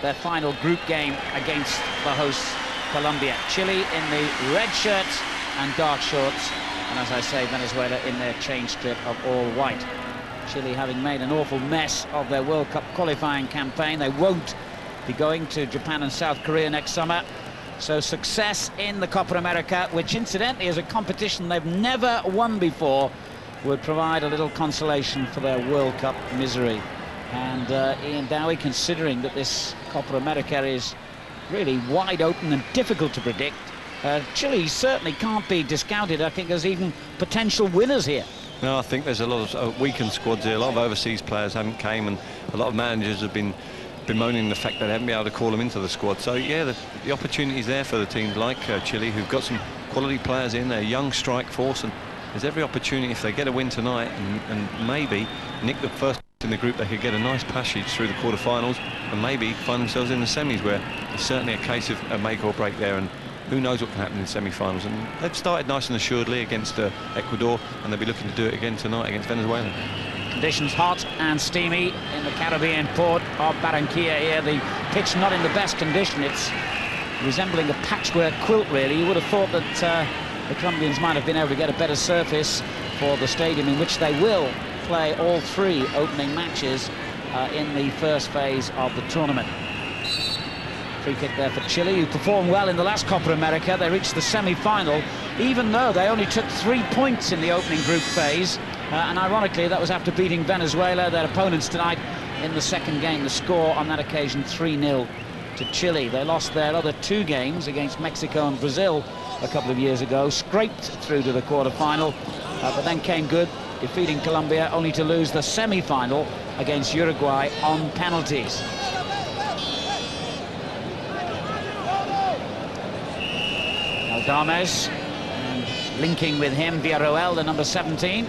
their final group game against the hosts Colombia. Chile in the red shirts and dark shorts, and as I say, Venezuela in their change strip of all white. Chile having made an awful mess of their World Cup qualifying campaign. They won't be going to Japan and South Korea next summer. So success in the Copa America, which incidentally is a competition they've never won before, would provide a little consolation for their World Cup misery. And Iain, Dowie, considering that this Copa America is really wide open and difficult to predict, Chile certainly can't be discounted. I think there's even potential winners here. No, I think there's a lot of weakened squads here. A lot of overseas players haven't came, and a lot of managers have been bemoaning the fact that they haven't been able to call them into the squad. So yeah, the opportunity is there for the teams like Chile, who've got some quality players in their young strike force, and there's every opportunity if they get a win tonight and maybe nick the first in the group, they could get a nice passage through the quarterfinals and maybe find themselves in the semis, where it's certainly a case of a make or break there, and who knows what can happen in the semi-finals. And they've started nice and assuredly against Ecuador, and they'll be looking to do it again tonight against Venezuela. Conditions hot and steamy in the Caribbean port of Barranquilla here. The pitch not in the best condition. It's resembling a patchwork quilt, really. You would have thought that the Colombians might have been able to get a better surface for the stadium in which they will play all three opening matches in the first phase of the tournament. Free kick there for Chile, who performed well in the last Copa America. They reached the semi-final, even though they only took 3 points in the opening group phase. And ironically, that was after beating Venezuela, their opponents tonight, in the second game. The score on that occasion 3-0 to Chile. They lost their other 2 games against Mexico and Brazil a couple of years ago, scraped through to the quarter-final, but then came good, defeating Colombia, only to lose the semi-final against Uruguay on penalties. Aldames, and linking with him Villarroel, the number 17.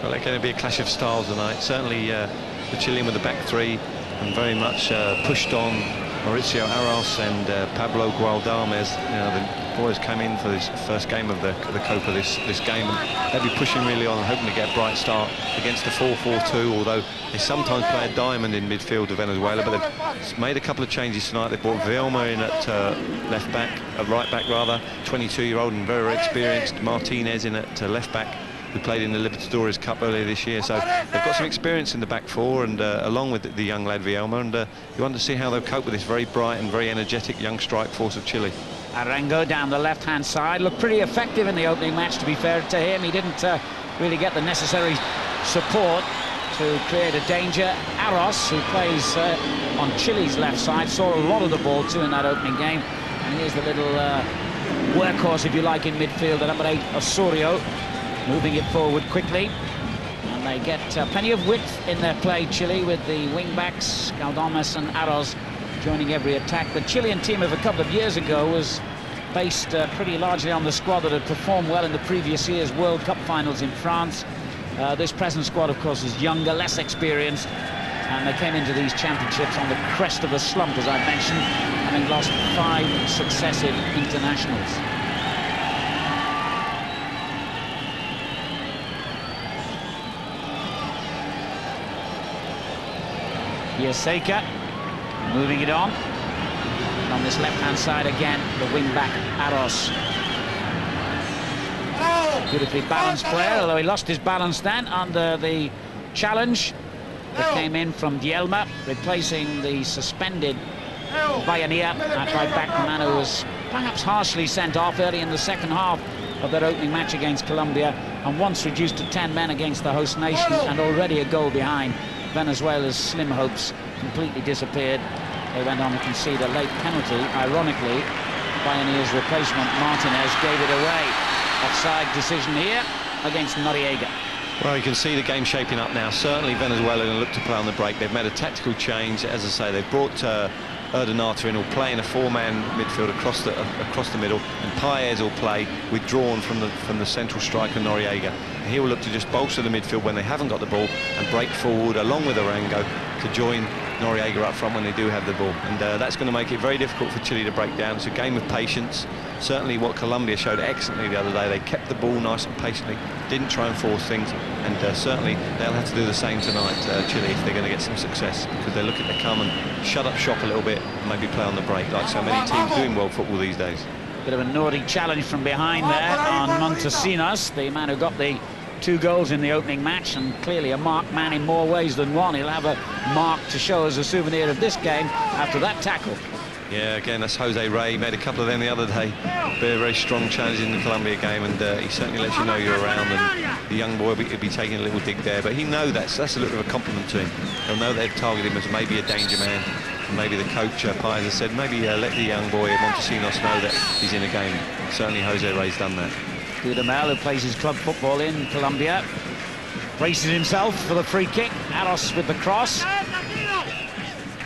Well, it's going to be a clash of styles tonight. Certainly the Chilean with the back three, and very much pushed on Mauricio Arros and Pablo Gualdames. You know, the boys came in for this first game of the Copa this game, and they'll be pushing really on and hoping to get a bright start against the 4-4-2, although they sometimes play a diamond in midfield of Venezuela. But they've made a couple of changes tonight. They brought Vilma in at left back, right back rather, 22-year-old and very experienced. Martinez in at left back, who played in the Libertadores Cup earlier this year. So they've got some experience in the back four, and along with the young lad Vilma, and you want to see how they'll cope with this very bright and very energetic young strike force of Chile. Arango down the left-hand side looked pretty effective in the opening match, to be fair to him. He didn't really get the necessary support to create a danger. Arros, who plays on Chile's left side, saw a lot of the ball too in that opening game. And here's the little workhorse, if you like, in midfield, the number 8, Osorio, moving it forward quickly. And they get plenty of width in their play, Chile, with the wing-backs, Galdames and Arros, joining every attack. The Chilean team of a couple of years ago was based pretty largely on the squad that had performed well in the previous year's World Cup finals in France. This present squad, of course, is younger, less experienced, and they came into these championships on the crest of the slump, as I mentioned, having lost 5 successive internationals. Yaseka moving it on. And on this left-hand side again, the wing-back Arros. Beautifully balanced player, although he lost his balance then under the challenge that came in from Dielma, replacing the suspended Bayania at right back, the man who was perhaps harshly sent off early in the second half of their opening match against Colombia, and once reduced to 10 men against the host nation and already a goal behind. Venezuela's slim hopes completely disappeared. They went on to concede a late penalty. Ironically, Bayania's replacement, Martinez, gave it away. Offside decision here against Noriega. Well, you can see the game shaping up now. Certainly Venezuela going to look to play on the break. They've made a tactical change. As I say, they've brought Urdaneta in, will play in a 4-man midfield across the middle, and Paez will play withdrawn from the central striker Noriega. And he will look to just bolster the midfield when they haven't got the ball and break forward along with Arango to join Noriega up front when they do have the ball, and that's going to make it very difficult for Chile to break down. It's a game of patience. Certainly what Colombia showed excellently the other day. They kept the ball nice and patiently, didn't try and force things, and certainly they'll have to do the same tonight, Chile, if they're going to get some success, because they're looking to come and shut up shop a little bit and maybe play on the break like so many teams doing world football these days. Bit of a naughty challenge from behind there on Montesinos, the man who got the 2 goals in the opening match, and clearly a marked man in more ways than one. He'll have a mark to show as a souvenir of this game after that tackle. Yeah, again, that's Jose Rey. He made a couple of them the other day. Very, very strong challenge in the Colombia game, and he certainly lets you know you're around. And the young boy will be taking a little dig there, but he knows that's a little bit of a compliment to him. He'll know they've targeted him as maybe a danger man. And maybe the coach, Parry, has said, maybe let the young boy Montesinos know that he's in a game. Certainly Jose Rey's done that. Dudamel, who plays his club football in Colombia, braces himself for the free kick. Aros with the cross.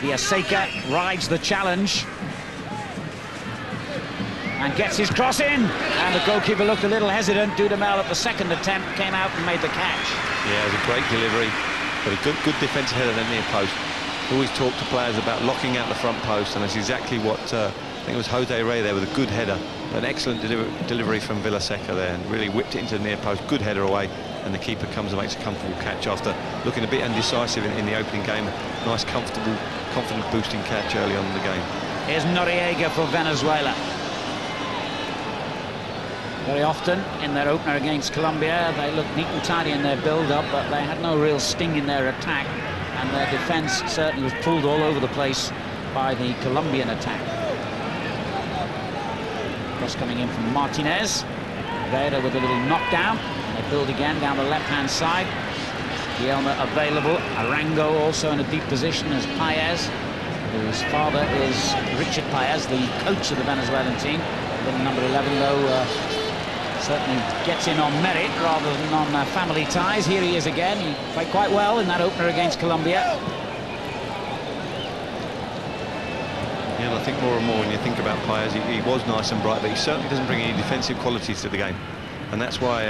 Villaseca rides the challenge and gets his cross in, and the goalkeeper looked a little hesitant. Dudamel at the second attempt came out and made the catch. Yeah, it was a great delivery, but a good defensive header at the near post. Always talk to players about locking out the front post, and that's exactly what I think it was Jose Rey there with a good header. An excellent delivery from Villaseca there, and really whipped it into the near post. Good header away, and the keeper comes and makes a comfortable catch after looking a bit undecisive in the opening game. Nice, comfortable, confident boosting catch early on in the game. Here's Noriega for Venezuela. Very often in their opener against Colombia, they looked neat and tidy in their build-up, but they had no real sting in their attack, and their defence certainly was pulled all over the place by the Colombian attack. Cross coming in from Martinez. Vera with a little knockdown. They build again down the left-hand side. Guillermo available. Arango also in a deep position as Paez, whose father is Richard Paez, the coach of the Venezuelan team. Little number 11, though, certainly gets in on merit rather than on family ties. Here he is again. He played quite well in that opener against Colombia. Yeah, I think more and more when you think about Paez, he was nice and bright, but he certainly doesn't bring any defensive qualities to the game. And that's why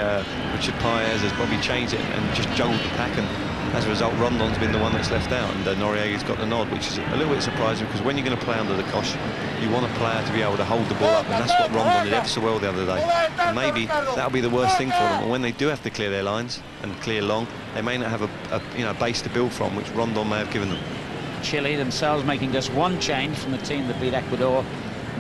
Richard Paez has probably changed it and just juggled the pack, and as a result Rondon's been the one that's left out, and Noriega's got the nod, which is a little bit surprising, because when you're going to play under the cosh, you want a player to be able to hold the ball up, and that's what Rondon did ever so well the other day. And maybe that'll be the worst thing for them, and when they do have to clear their lines and clear long, they may not have a base to build from, which Rondon may have given them. Chile themselves making just one change from the team that beat Ecuador.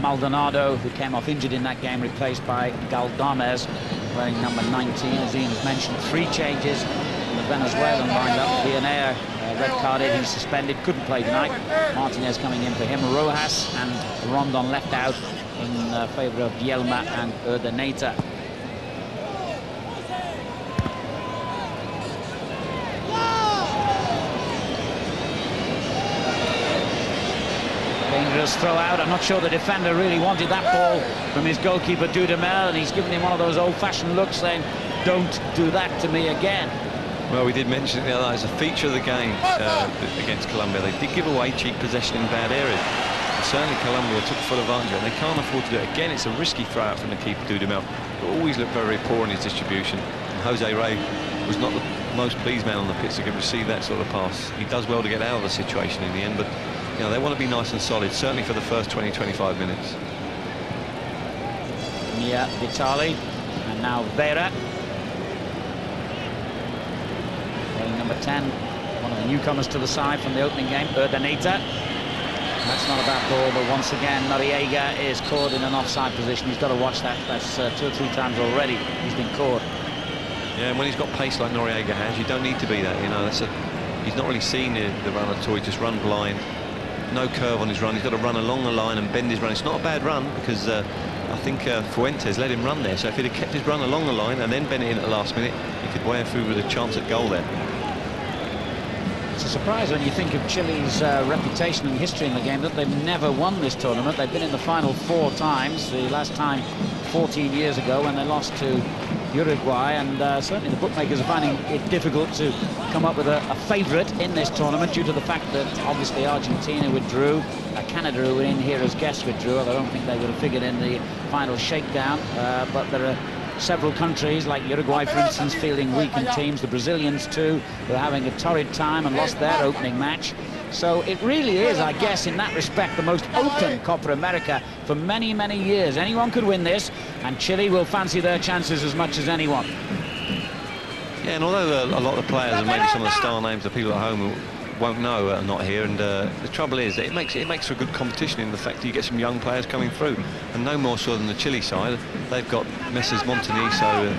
Maldonado, who came off injured in that game, replaced by Galdames, wearing number 19. As Iain has mentioned, 3 changes in the Venezuelan lineup. Villanueva, red carded, he's suspended, couldn't play tonight. Martinez coming in for him. Rojas and Rondon left out in favour of Yelma and Urdaneta. Dangerous throw out. I'm not sure the defender really wanted that ball from his goalkeeper Dudamel, and he's given him one of those old-fashioned looks saying, don't do that to me again. Well, we did mention it the other night as a feature of the game against Colombia. They did give away cheap possession in bad areas. And certainly Colombia took full advantage, and they can't afford to do it. Again, it's a risky throw out from the keeper Dudamel, who always looked very, very poor in his distribution. And Jose Rey was not the most pleased man on the pitch to receive that sort of pass. He does well to get out of the situation in the end, but you know, they want to be nice and solid, certainly for the first 20-25 minutes. Yeah, Vitali, and now Vera. Wearing number 10, one of the newcomers to the side from the opening game, Urdaneta. That's not a bad ball, but once again, Noriega is caught in an offside position. He's got to watch that. That's 2 or 3 times already he's been caught. Yeah, and when he's got pace like Noriega has, you don't need to be that. You know, he's not really seen the run at all. He just run blind. No curve on his run. He's got to run along the line and bend his run. It's not a bad run, because I think Fuentes let him run there. So if he'd have kept his run along the line and then bent it in at the last minute, he could wear through with a chance at goal there. It's a surprise when you think of Chile's reputation and history in the game that they've never won this tournament. They've been in the final 4 times. The last time 14 years ago when they lost to Uruguay, and certainly the bookmakers are finding it difficult to come up with a favourite in this tournament due to the fact that obviously Argentina withdrew, Canada, who were in here as guests, withdrew. I don't think they would have figured in the final shakedown, but there are several countries like Uruguay, for instance, fielding weakened teams. The Brazilians too, who are having a torrid time and lost their opening match. So it really is, I guess, in that respect, the most open Copa America for many, many years. Anyone could win this, and Chile will fancy their chances as much as anyone. Yeah, and although a lot of the players and maybe some of the star names of people at home who won't know are not here, and the trouble is that it makes for a good competition in the fact that you get some young players coming through, and no more so than the Chile side. They've got Messrs Monteniso,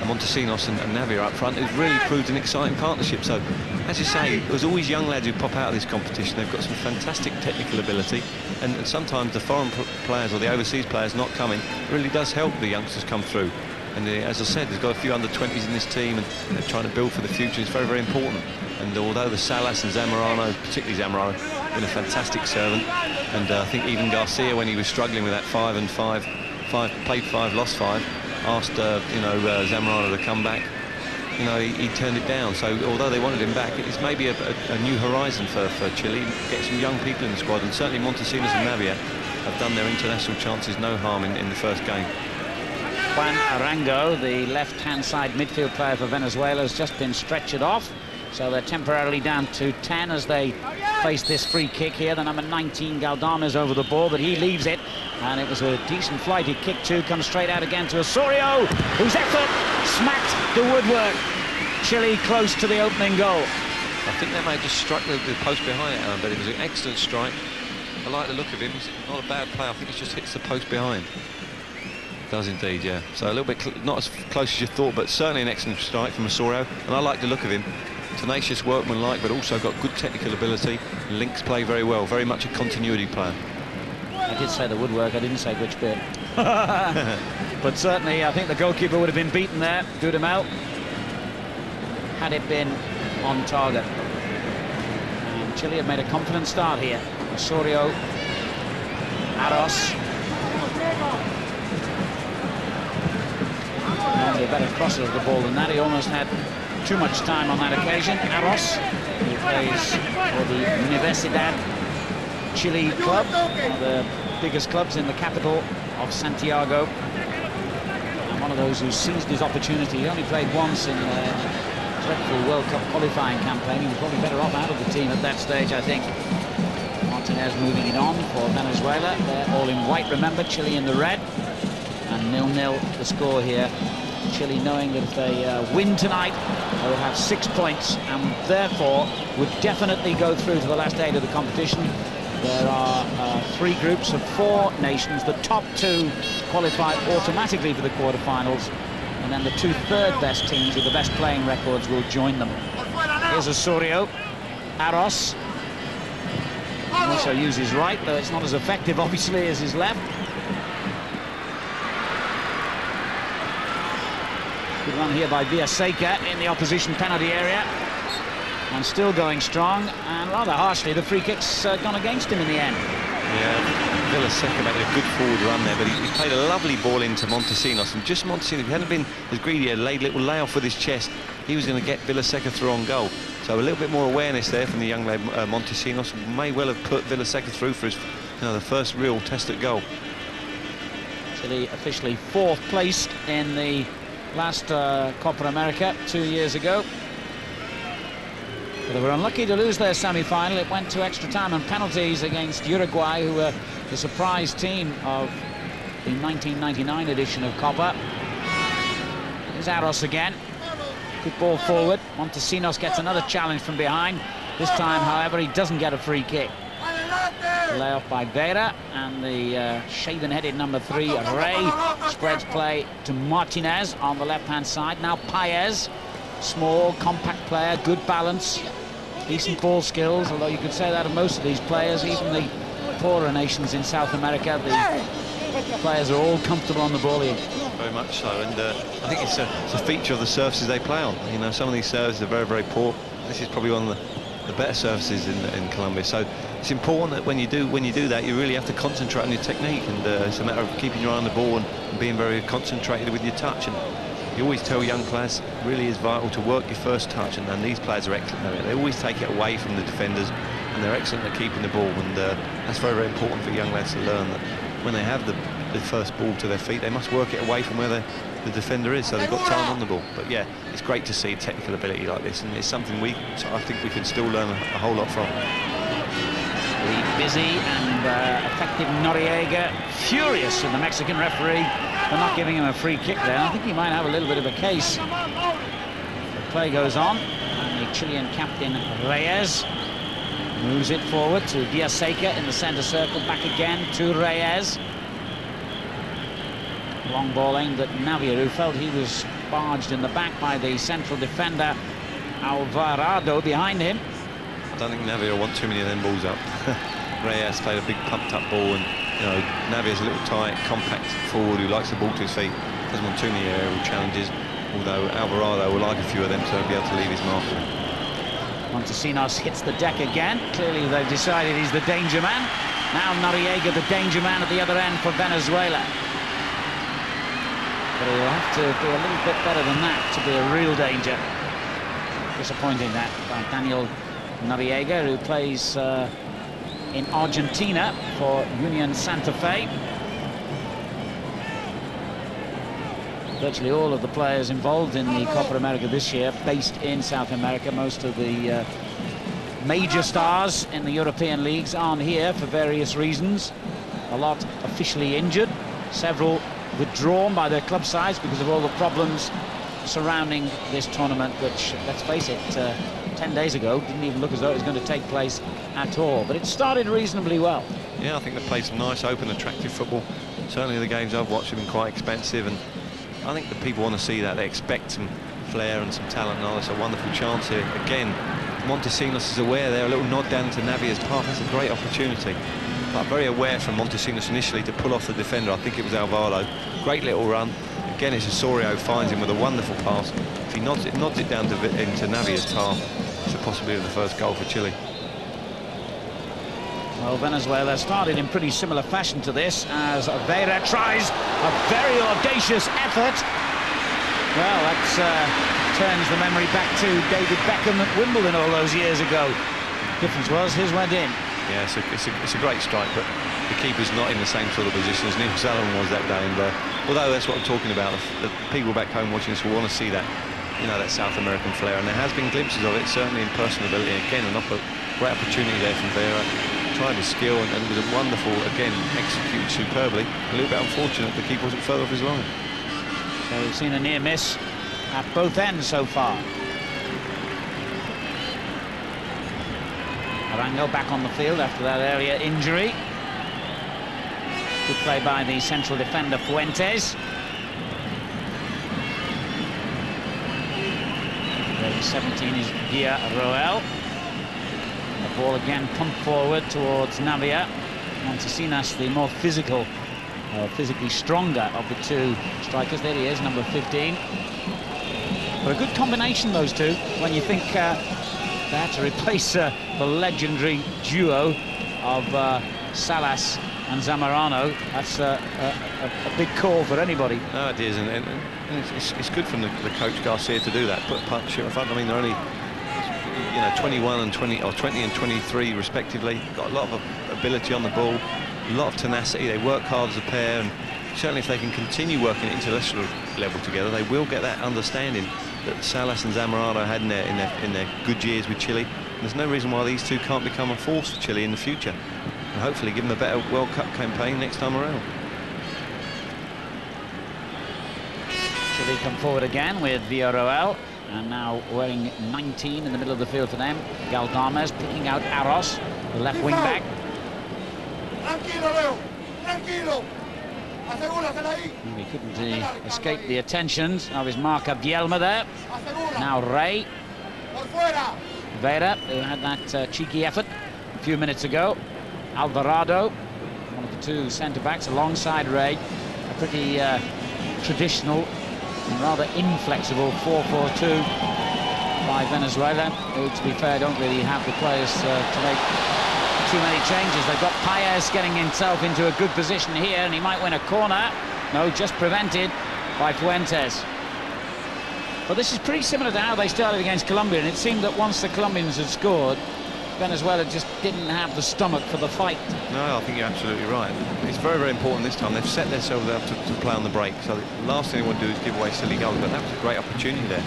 Montesinos and Navia up front, who've really proved an exciting partnership. So, as you say, there's always young lads who pop out of this competition. They've got some fantastic technical ability, and sometimes the foreign players or the overseas players not coming really does help the youngsters come through. And as I said, there's got a few under-20s in this team, and they're trying to build for the future. It's very, very important. And although the Salas and Zamorano, particularly Zamorano, have been a fantastic servant, and I think even Garcia, when he was struggling with that 5 and 5, played 5, lost 5, asked Zamorano to come back, he turned it down. So although they wanted him back, it's maybe a new horizon for Chile. Get some young people in the squad, and certainly Montesinos and Navia have done their international chances no harm in the first game. Juan Arango, the left-hand side midfield player for Venezuela, has just been stretchered off, so they're temporarily down to 10 as they face this free kick here. The number 19 Galdames over the ball, but he leaves it, and it was a decent flighty kick too. Comes straight out again to Osorio, whose effort smacked the woodwork. Chile close to the opening goal. I think they may have just struck the post behind it, Alan, but it was an excellent strike. I like the look of him. He's not a bad player. I think he just hits the post behind. Does indeed, yeah. So a little bit not as close as you thought, but certainly an excellent strike from Osorio, and I like the look of him. Tenacious workman-like, but also got good technical ability. Links play very well, very much a continuity player. I did say the woodwork, I didn't say which bit. But certainly I think the goalkeeper would have been beaten there. Dudamel, had it been on target. And Chile have made a confident start here. Osorio, Aros. Normally a better crosser of the ball than that. He almost had too much time on that occasion. Aros, who plays for the Universidad Chile club, one of the biggest clubs in the capital of Santiago, and one of those who seized his opportunity. He only played once in a dreadful World Cup qualifying campaign. He was probably better off out of the team at that stage, I think. Martinez moving it on for Venezuela. They're all in white, remember, Chile in the red. And 0-0 the score here. Chile knowing that if they win tonight, they will have 6 points and therefore would definitely go through to the last 8 of the competition. There are 3 groups of 4 nations. The top 2 qualify automatically for the quarterfinals, and then the 2 third best teams with the best playing records will join them. Here's Osorio, Aros. He also uses right, though it's not as effective obviously as his left. Good run here by Villaseca in the opposition penalty area, and still going strong, and rather harshly the free kick's gone against him in the end. Yeah, Villaseca made a good forward run there, but he played a lovely ball into Montesinos, and just Montesinos, if he hadn't been as greedy, had laid a little layoff with his chest, he was going to get Villaseca through on goal. So a little bit more awareness there from the young lad Montesinos may well have put Villaseca through for his, the first real test at goal. Chile officially 4th placed in the last Copa America 2 years ago. But they were unlucky to lose their semi-final. It went to extra time and penalties against Uruguay, who were the surprise team of the 1999 edition of Copa. Here's Aros again. Good ball forward. Montesinos gets another challenge from behind. This time, however, he doesn't get a free kick. Layoff by Vera, and the shaven-headed number 3, Ray, spreads play to Martinez on the left-hand side. Now Paez, small, compact player, good balance, decent ball skills, although you could say that of most of these players, even the poorer nations in South America, the players are all comfortable on the ball here. Very much so, and I think it's a feature of the surfaces they play on. Some of these surfaces are very, very poor. This is probably one of the better surfaces in Colombia, so it's important that when you do that, you really have to concentrate on your technique, and it's a matter of keeping your eye on the ball and being very concentrated with your touch. And you always tell young players it really is vital to work your first touch, and these players are excellent. They always take it away from the defenders, and they're excellent at keeping the ball, and that's very, very important for young lads to learn, that when they have the first ball to their feet, they must work it away from where the defender is, so they've got time on the ball. But yeah, it's great to see technical ability like this, and it's something I think we can still learn a whole lot from. dizzy, and effective Noriega furious with the Mexican referee for not giving him a free kick there. I think he might have a little bit of a case. The play goes on, and the Chilean captain Reyes moves it forward to Villaseca in the centre circle, back again to Reyes. Long ball aimed at Navia, who felt he was barged in the back by the central defender Alvarado behind him. I don't think Navia will want too many of them balls up. Reyes played a big pumped-up ball, and Navia's a little tight, compact forward who likes the ball to his feet. Doesn't want too many aerial challenges. Although Alvarado will like a few of them to be able to leave his mark. Montesinos hits the deck again. Clearly they've decided he's the danger man. Now Noriega, the danger man at the other end for Venezuela. But he'll have to do a little bit better than that to be a real danger. Disappointing that by Daniel Noriega, who plays in Argentina for Union Santa Fe. Virtually all of the players involved in the Copa America this year based in South America. Most of the major stars in the European leagues aren't here for various reasons. A lot officially injured, several withdrawn by their club sides because of all the problems surrounding this tournament, which, let's face it, 10 days ago didn't even look as though it was going to take place at all. But it started reasonably well. Yeah, I think they played some nice, open, attractive football. Certainly the games I've watched have been quite expensive, and I think the people want to see that. They expect some flair and some talent, and it's a wonderful chance here. Again, Montesinos is aware there, a little nod down to Navia's path. That's a great opportunity. But very aware from Montesinos initially to pull off the defender. I think it was Alvarado. Great little run. Again, it's Osorio finds him with a wonderful pass. If he nods it down into Navia's path, it's a possibility of the first goal for Chile. Well, Venezuela started in pretty similar fashion to this as Vera tries a very audacious effort. Well, that turns the memory back to David Beckham at Wimbledon all those years ago. Difference was his went in. Yeah, it's a great strike, but the keeper's not in the same sort of position as Neil Sullivan was that day. And although that's what I'm talking about, the people back home watching this will want to see that, that South American flair, and there has been glimpses of it, certainly in personal ability. Again, great opportunity there from Vera. Tried his skill and was a wonderful, again, executed superbly. A little bit unfortunate the keeper wasn't further off his line. So we've seen a near miss at both ends so far. Arango back on the field after that earlier injury. Good play by the central defender Fuentes. Number 17 is Villarroel. The ball again pumped forward towards Navia. Montesinos, the more physically stronger of the two strikers. There he is, number 15. But a good combination, those two, when you think they had to replace the legendary duo of Salas and Zamorano. That's a big call for anybody. No, it is, and it's good from the coach Garcia to do that. Put a partnership in front. I mean, they're only 21 and 20, or 20 and 23 respectively. Got a lot of ability on the ball, a lot of tenacity. They work hard as a pair, and certainly if they can continue working at international level together, they will get that understanding that Salas and Zamorano had in their good years with Chile. And there's no reason why these two can't become a force for Chile in the future, and hopefully give them a better World Cup campaign next time around. Chile come forward again with Villarroel, and now wearing 19 in the middle of the field for them. Galdames picking out Aros, the left wing back. He couldn't escape the attentions of his marker Bielma there. Now Rey. Vera, who had that cheeky effort a few minutes ago. Alvarado, one of the two centre-backs alongside Rey. A pretty traditional and rather inflexible 4-4-2 by Venezuela, who, to be fair, don't really have the players to make too many changes. They've got Paez getting himself into a good position here, and he might win a corner. No, just prevented by Fuentes. But this is pretty similar to how they started against Colombia, and it seemed that once the Colombians had scored, Venezuela just didn't have the stomach for the fight. No, I think you're absolutely right. It's very, very important this time. They've set themselves up to play on the break, so the last thing they want to do is give away silly goals, but that was a great opportunity there.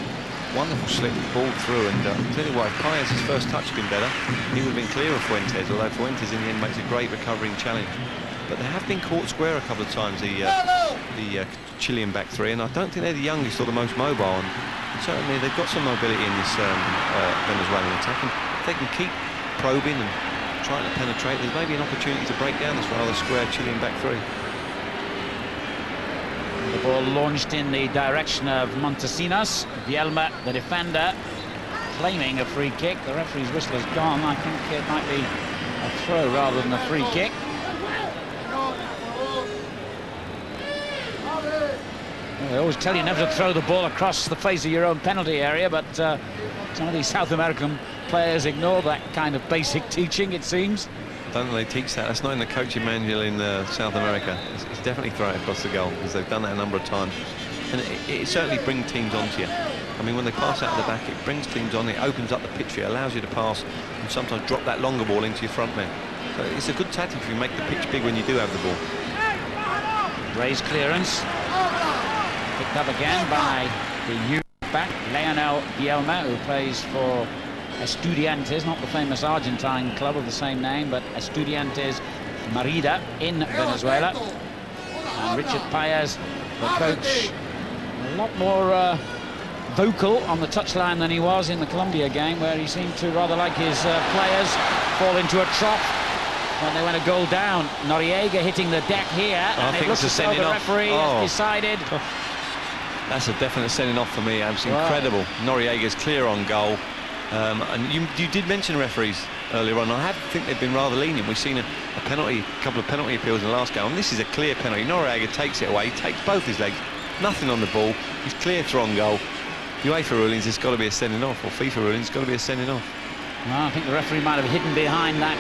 wonderful slip ball through, and I'll tell you what, if Paez' first touch had been better, he would have been clear of Fuentes, although Fuentes in the end makes a great recovering challenge. But they have been caught square a couple of times, the Chilean back three, and I don't think they're the youngest or the most mobile, and certainly they've got some mobility in this Venezuelan attack, and if they can keep probing and trying to penetrate, there's maybe an opportunity to break down this rather square Chilean back three. The ball launched in the direction of Montesinos. Bielma, the defender, claiming a free kick. The referee's whistle has gone. I think it might be a throw rather than a free kick. They always tell you never to throw the ball across the face of your own penalty area, but some of these South American players ignore that kind of basic teaching, it seems. I don't think they teach that. That's not in the coaching manual in South America. It's definitely throw it across the goal, because they've done that a number of times. And it certainly brings teams onto you. I mean, when they pass out of the back, it brings teams on, it opens up the pitch for you, allows you to pass, and sometimes drop that longer ball into your front man. So it's a good tactic if you make the pitch big when you do have the ball. Raised clearance. Picked up again by the youth back, Leonel Bielma, who plays for Estudiantes, not the famous Argentine club of the same name, but Estudiantes Merida in Venezuela. And Richard Paez, the coach, a lot more vocal on the touchline than he was in the Colombia game, where he seemed to rather like his players fall into a trot when they went a goal down. Noriega hitting the deck here, and it looks as though the referee has decided. That's a definite sending off for me. It's incredible. Noriega's clear on goal. And you did mention referees earlier on. I think they've been rather lenient. We've seen a couple of penalty appeals in the last game, and this is a clear penalty. Noriega takes it away, he takes both his legs, nothing on the ball, he's clear through on goal. UEFA rulings, it's got to be a sending off, or FIFA rulings, it's got to be a sending off. Well, I think the referee might have hidden behind that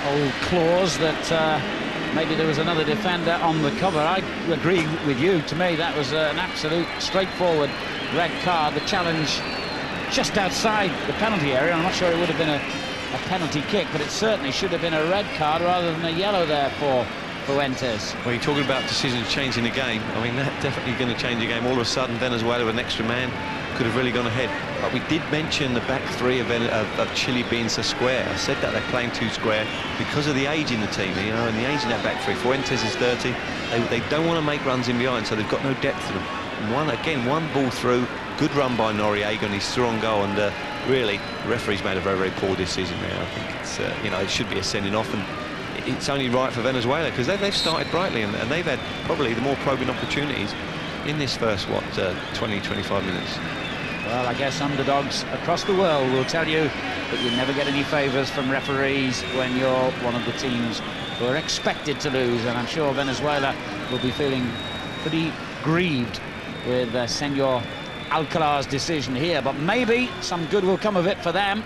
old clause that maybe there was another defender on the cover. I agree with you. To me, that was an absolute straightforward red card. The challenge just outside the penalty area. I'm not sure it would have been a penalty kick, but it certainly should have been a red card rather than a yellow there for Fuentes. Well, you're talking about decisions changing the game. I mean, that's definitely going to change the game. All of a sudden, Venezuela with an extra man could have really gone ahead. But we did mention the back three of Chile being so square. I said that they're playing too square because of the age in the team, you know, and the age in that back three. Fuentes is 30. They don't want to make runs in behind, so they've got no depth to them. And one ball through, good run by Noriega, and he's through on goal. And really, the referee's made a very, very poor decision there. I think it's, it should be a sending off, and it's only right for Venezuela because they've started brightly, and they've had probably the more probing opportunities in this first 20-25 minutes. Well, I guess underdogs across the world will tell you that you never get any favours from referees when you're one of the teams who are expected to lose, and I'm sure Venezuela will be feeling pretty grieved with Senor Alcalà's decision here, but maybe some good will come of it for them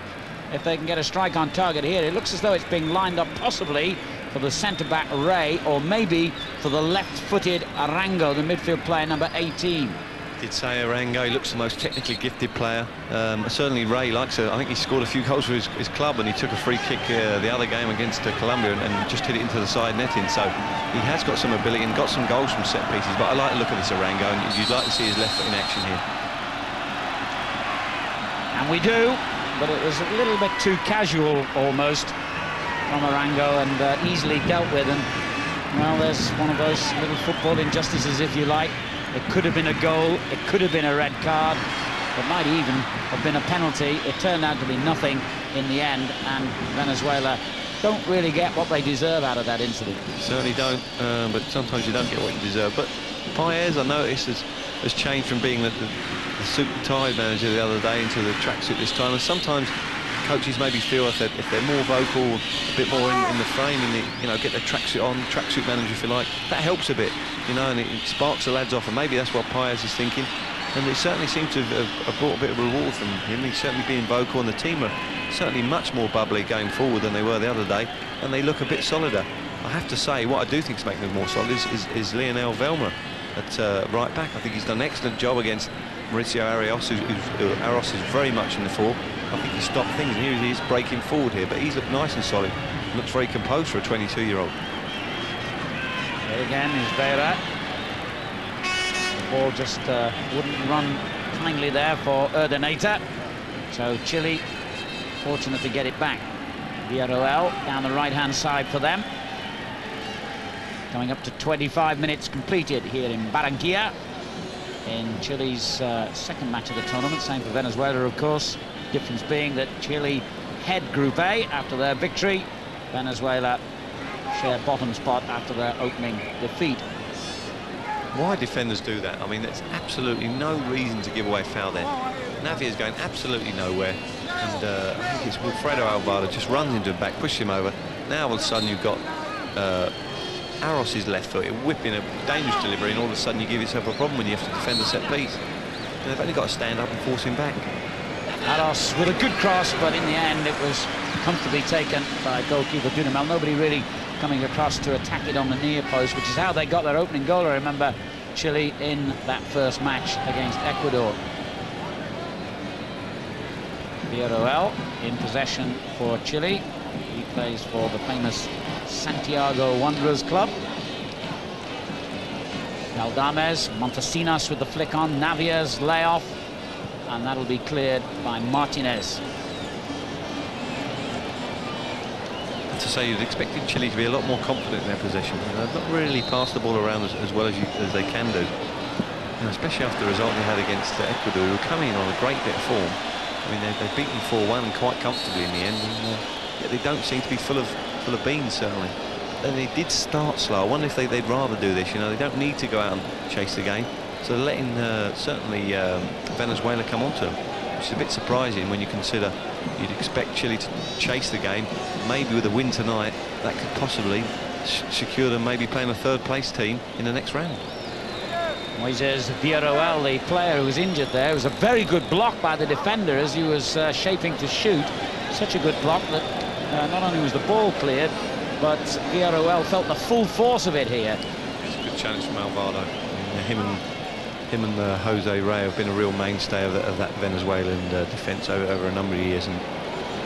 if they can get a strike on target here. It looks as though it's being lined up possibly for the centre-back Ray, or maybe for the left-footed Arango, the midfield player number 18. Did say Arango, he looks the most technically gifted player. Certainly Ray likes it. I think he scored a few goals for his club, and he took a free kick the other game against Colombia and just hit it into the side netting. So he has got some ability and got some goals from set pieces. But I like to look at this Arango, and you'd like to see his left foot in action here. And we do, but it was a little bit too casual almost from Arango, and easily dealt with. And well, there's one of those little football injustices, if you like. It could have been a goal, it could have been a red card, it might even have been a penalty. It turned out to be nothing in the end, and Venezuela don't really get what they deserve out of that incident. Certainly don't, but sometimes you don't get what you deserve. But Paez, I noticed, has changed from being the suit and tie manager the other day into the tracksuit this time, and sometimes coaches maybe feel if they're more vocal, a bit more in the frame, and get their tracksuit on, tracksuit manager if you like, that helps a bit, and it sparks the lads off, and maybe that's what Paez is thinking, and it certainly seems to have brought a bit of reward from him. He's certainly being vocal, and the team are certainly much more bubbly going forward than they were the other day, and they look a bit solider. I have to say, what I do think is making them more solid is Leonel Velma at right back. I think he's done an excellent job against Mauricio Arias, Arias is very much in the fore. I think he stopped things, and here he is breaking forward here, but he's looked nice and solid. Looks very composed for a 22-year-old. There again is Beira. The ball just wouldn't run kindly there for Urdaneta. So Chile fortunate to get it back. Villarreal down the right-hand side for them. Coming up to 25 minutes completed here in Barranquilla, in Chile's second match of the tournament. Same for Venezuela, of course. Difference being that Chile head Group A after their victory. Venezuela share bottom spot after their opening defeat. Why defenders do that? I mean, there's absolutely no reason to give away a foul there. Navia's going absolutely nowhere, and I think it's Wilfredo Alvarado just runs into him back, pushes him over. Now all of a sudden you've got Aros's left foot whipping a dangerous delivery, and all of a sudden you give yourself a problem when you have to defend the set piece. And they've only got to stand up and force him back. Aros with a good cross, but in the end it was comfortably taken by goalkeeper Dudamel. Nobody really coming across to attack it on the near post, which is how they got their opening goal. I remember Chile in that first match against Ecuador. Villarreal in possession for Chile. He plays for the famous Santiago Wanderers club. Galdames, Montesinos with the flick on, Navia's layoff, and that'll be cleared by Martinez. To say you'd expected Chile to be a lot more confident in their possession. They've not really passed the ball around as well as they can do. And especially after the result they had against Ecuador, who were coming in on a great bit of form. I mean, they've beaten 4-1 and quite comfortably in the end. And, yet they don't seem to be full of beans, certainly. And they did start slow. I wonder if they'd rather do this. You know, they don't need to go out and chase the game. So they're letting certainly Venezuela come onto them, which is a bit surprising when you consider you'd expect Chile to chase the game. Maybe with a win tonight, that could possibly secure them maybe playing a third-place team in the next round. Moises Villarreal, the player who was injured there, it was a very good block by the defender as he was shaping to shoot. Such a good block that not only was the ball cleared, but Villarreal felt the full force of it here. It's a good challenge from Alvarado. Him and Jose Rey have been a real mainstay of that Venezuelan defence over a number of years, and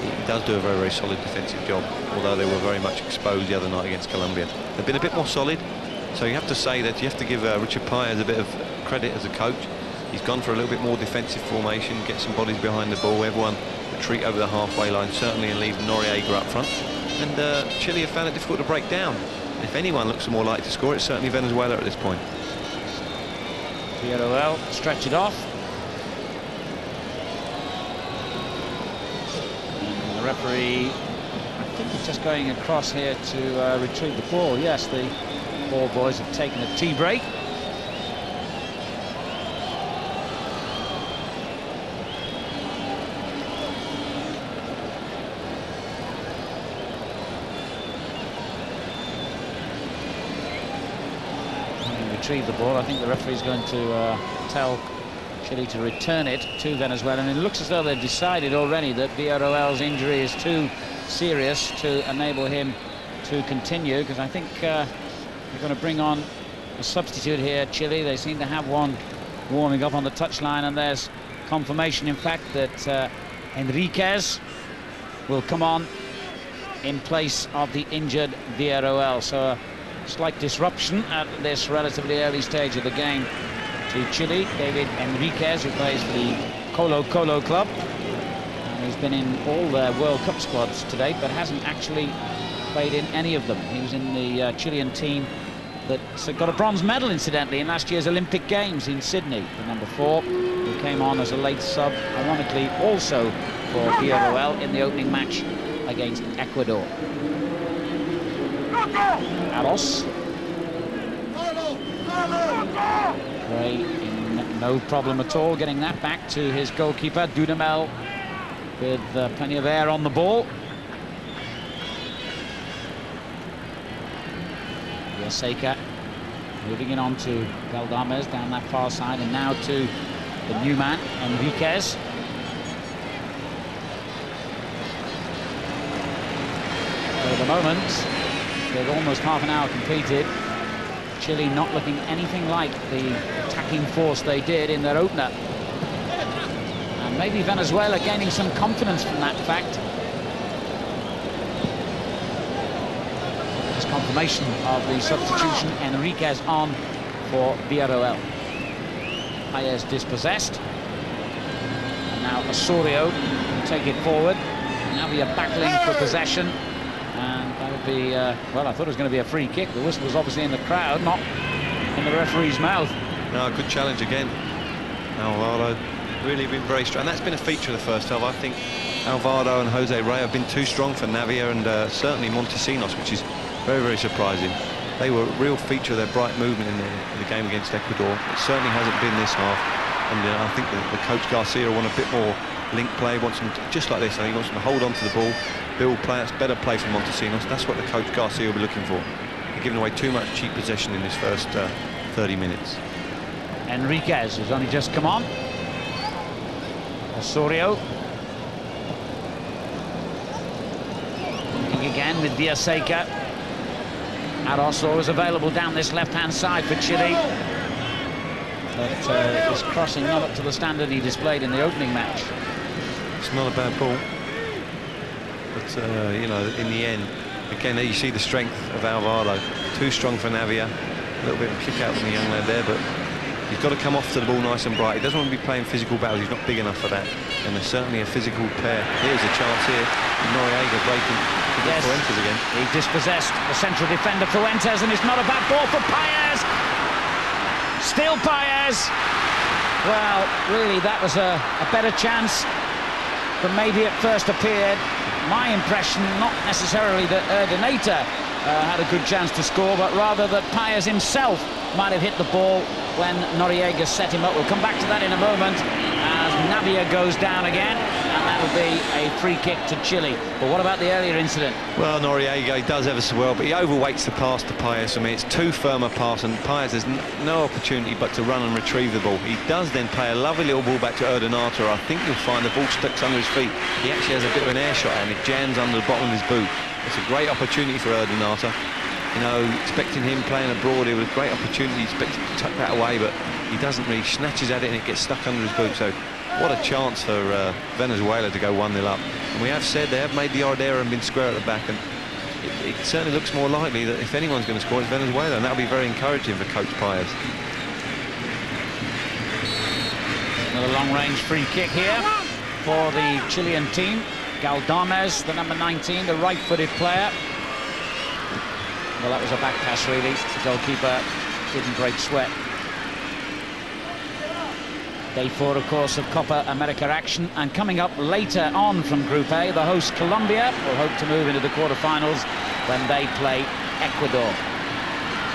he does do a very, very solid defensive job, although they were very much exposed the other night against Colombia. They've been a bit more solid, so you have to say that you have to give Richard Paez a bit of credit as a coach. He's gone for a little bit more defensive formation, get some bodies behind the ball, everyone retreat over the halfway line, certainly, and leave Noriega up front. And Chile have found it difficult to break down. If anyone looks more likely to score, it's certainly Venezuela at this point. Villarreal stretch it off. And the referee, I think, is just going across here to retrieve the ball. Yes, the ball boys have taken a tea break. Retrieve the ball. I think the referee is going to tell Chile to return it to Venezuela, and it looks as though they've decided already that Villarreal's injury is too serious to enable him to continue, because I think they're going to bring on a substitute here. Chile, they seem to have one warming up on the touchline, and there's confirmation in fact that Enriquez will come on in place of the injured Villarreal. So slight disruption at this relatively early stage of the game to Chile. David Enriquez, who plays for the Colo Colo club, and he's been in all their World Cup squads to date, but hasn't actually played in any of them. He was in the Chilean team that got a bronze medal, incidentally, in last year's Olympic Games in Sydney. The number 4, who came on as a late sub, ironically also for Villarreal in the opening match against Ecuador. Aros. Gray in no problem at all getting that back to his goalkeeper Dudamel, with plenty of air on the ball. Yaseca moving it on to Galdames down that far side, and now to the new man Enriquez. For the moment, with almost half an hour completed, Chile not looking anything like the attacking force they did in their opener. And maybe Venezuela gaining some confidence from that fact. There's confirmation of the substitution, Enriquez on for Villarreal. Paez dispossessed. Now Osorio take it forward. Navia battling for possession, and that would be, well, I thought it was going to be a free kick. The whistle was obviously in the crowd, not in the referee's mouth. No, good challenge again. Alvaro really been very strong, and that's been a feature of the first half. I think Alvaro and Jose Rey have been too strong for Navia, and certainly Montesinos, which is very, very surprising. They were a real feature of their bright movement in the game against Ecuador. It certainly hasn't been this half, and I think the coach Garcia will want a bit more link play, wants them to, just like this. I think he wants them to hold on to the ball, build play. That's better play from Montesinos. That's what the coach Garcia will be looking for. They're giving away too much cheap possession in this first 30 minutes. Enriquez has only just come on. Osorio. Looking again with Villaseca. Arasso is available down this left-hand side for Chile. But his crossing not up to the standard he displayed in the opening match. It's not a bad ball. But, you know, in the end, again, there you see the strength of Alvaro. Too strong for Navia. A little bit of a kick out from the young lad there, but he's got to come off to the ball nice and bright. He doesn't want to be playing physical battles. He's not big enough for that. And there's certainly a physical pair. Here's a chance here. Noriega breaking to get Fuentes again. He dispossessed the central defender Fuentes, and it's not a bad ball for Paez. Still Paez. Well, really, that was a better chance than maybe it first appeared. My impression, not necessarily that Urdaneta had a good chance to score, but rather that Paez himself might have hit the ball when Noriega set him up. We'll come back to that in a moment as Navia goes down again, and that'll be a free kick to Chile. But what about the earlier incident? Well, Noriega, he does ever so well, but he overweights the pass to Paez. I mean, it's too firm a pass, and Paez has no opportunity but to run and retrieve the ball. He does then play a lovely little ball back to Urdaneta. I think you'll find the ball sticks under his feet. He actually has a bit of an air shot, and it jams under the bottom of his boot. It's a great opportunity for Urdaneta. You know, expecting him playing abroad, it was a great opportunity, expecting to tuck that away, but he doesn't really, snatches at it and it gets stuck under his boot. So what a chance for Venezuela to go 1-0 up. And we have said they have made the odd error and been square at the back, and it certainly looks more likely that if anyone's going to score, it's Venezuela, and that'll be very encouraging for Coach Paez. Another long-range free kick here for the Chilean team. Galdames, the number 19, the right-footed player. Well, that was a back pass, really. The goalkeeper didn't break sweat. Day 4, of course, of Copa America action. And coming up later on from Group A, the host Colombia will hope to move into the quarter-finals when they play Ecuador.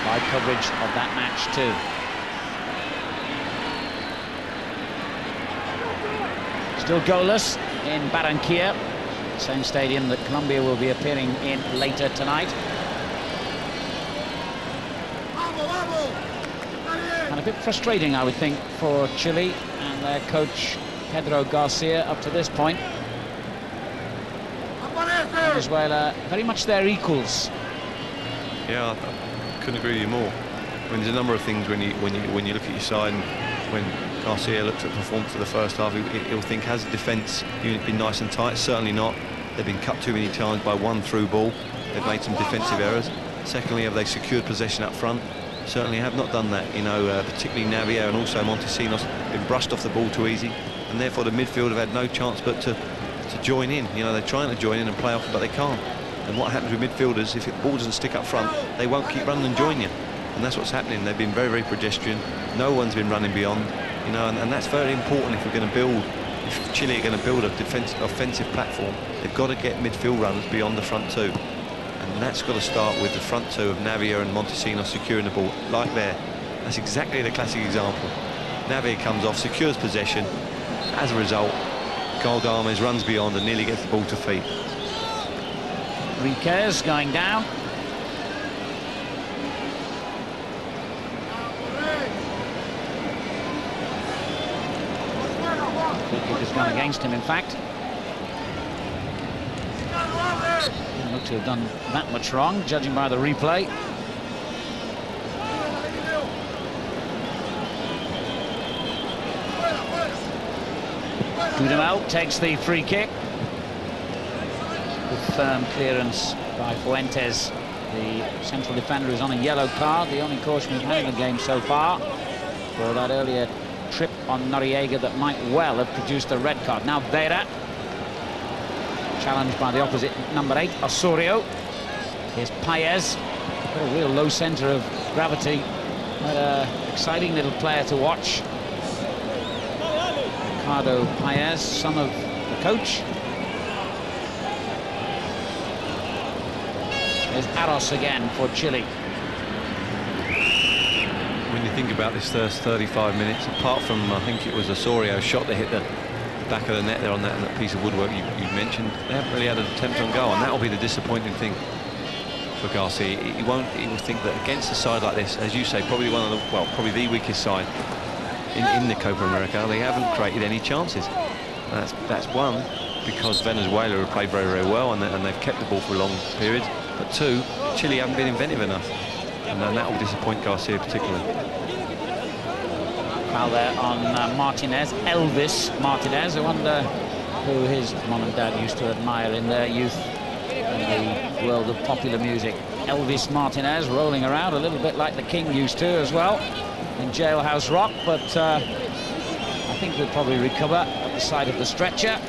Live coverage of that match, too. Still goalless in Barranquilla, same stadium that Colombia will be appearing in later tonight. And a bit frustrating, I would think, for Chile and their coach Pedro Garcia up to this point. Venezuela very much their equals. Yeah, I couldn't agree with you more. I mean, there's a number of things when you look at your side, and when Garcia looks at performance of the first half, he'll think, has the defence unit been nice and tight? Certainly not. They've been cut too many times by one through ball. They've made some defensive errors. Secondly, have they secured possession up front? Certainly have not done that. You know, particularly Navia and also Montesinos been brushed off the ball too easy, and therefore the midfield have had no chance but to join in. You know, they're trying to join in and play off, but they can't. And what happens with midfielders, if the ball doesn't stick up front, they won't keep running and join you. And that's what's happening. They've been very, very pedestrian. No one's been running beyond. You know, and that's very important if we're going to build. If Chile are going to build a offensive platform, they've got to get midfield runners beyond the front two. And that's got to start with the front two of Navia and Montesinos securing the ball, like there. That's exactly the classic example. Navia comes off, secures possession. As a result, Galdames runs beyond and nearly gets the ball to feet. Enriquez going down. Free kick has gone against him, in fact. Didn't look to have done that much wrong, judging by the replay. Dudamel takes the free kick. Good firm clearance by Fuentes. The central defender is on a yellow card, the only caution we've had in the game so far for that earlier trip on Noriega that might well have produced a red card. Now Vera, challenged by the opposite number 8, Osorio. Here's Paez, got a real low centre of gravity. But exciting little player to watch. Ricardo Paez, son of the coach. There's Aros again for Chile. When you think about this first 35 minutes, apart from, I think it was Osorio's shot that hit the back of the net there on that piece of woodwork you mentioned, they haven't really had an attempt on goal, and that will be the disappointing thing for Garcia. He will think that against a side like this, as you say, probably one of the, well, probably the weakest side in the Copa America, they haven't created any chances. That's one, because Venezuela have played very, very well, and they've kept the ball for a long period. But two, Chile haven't been inventive enough, and that will disappoint Garcia particularly. Foul there on Martinez, Elvis Martinez. I wonder who his mom and dad used to admire in their youth in the world of popular music. Elvis Martinez rolling around a little bit like the King used to as well in Jailhouse Rock, but I think he'll probably recover at the side of the stretcher.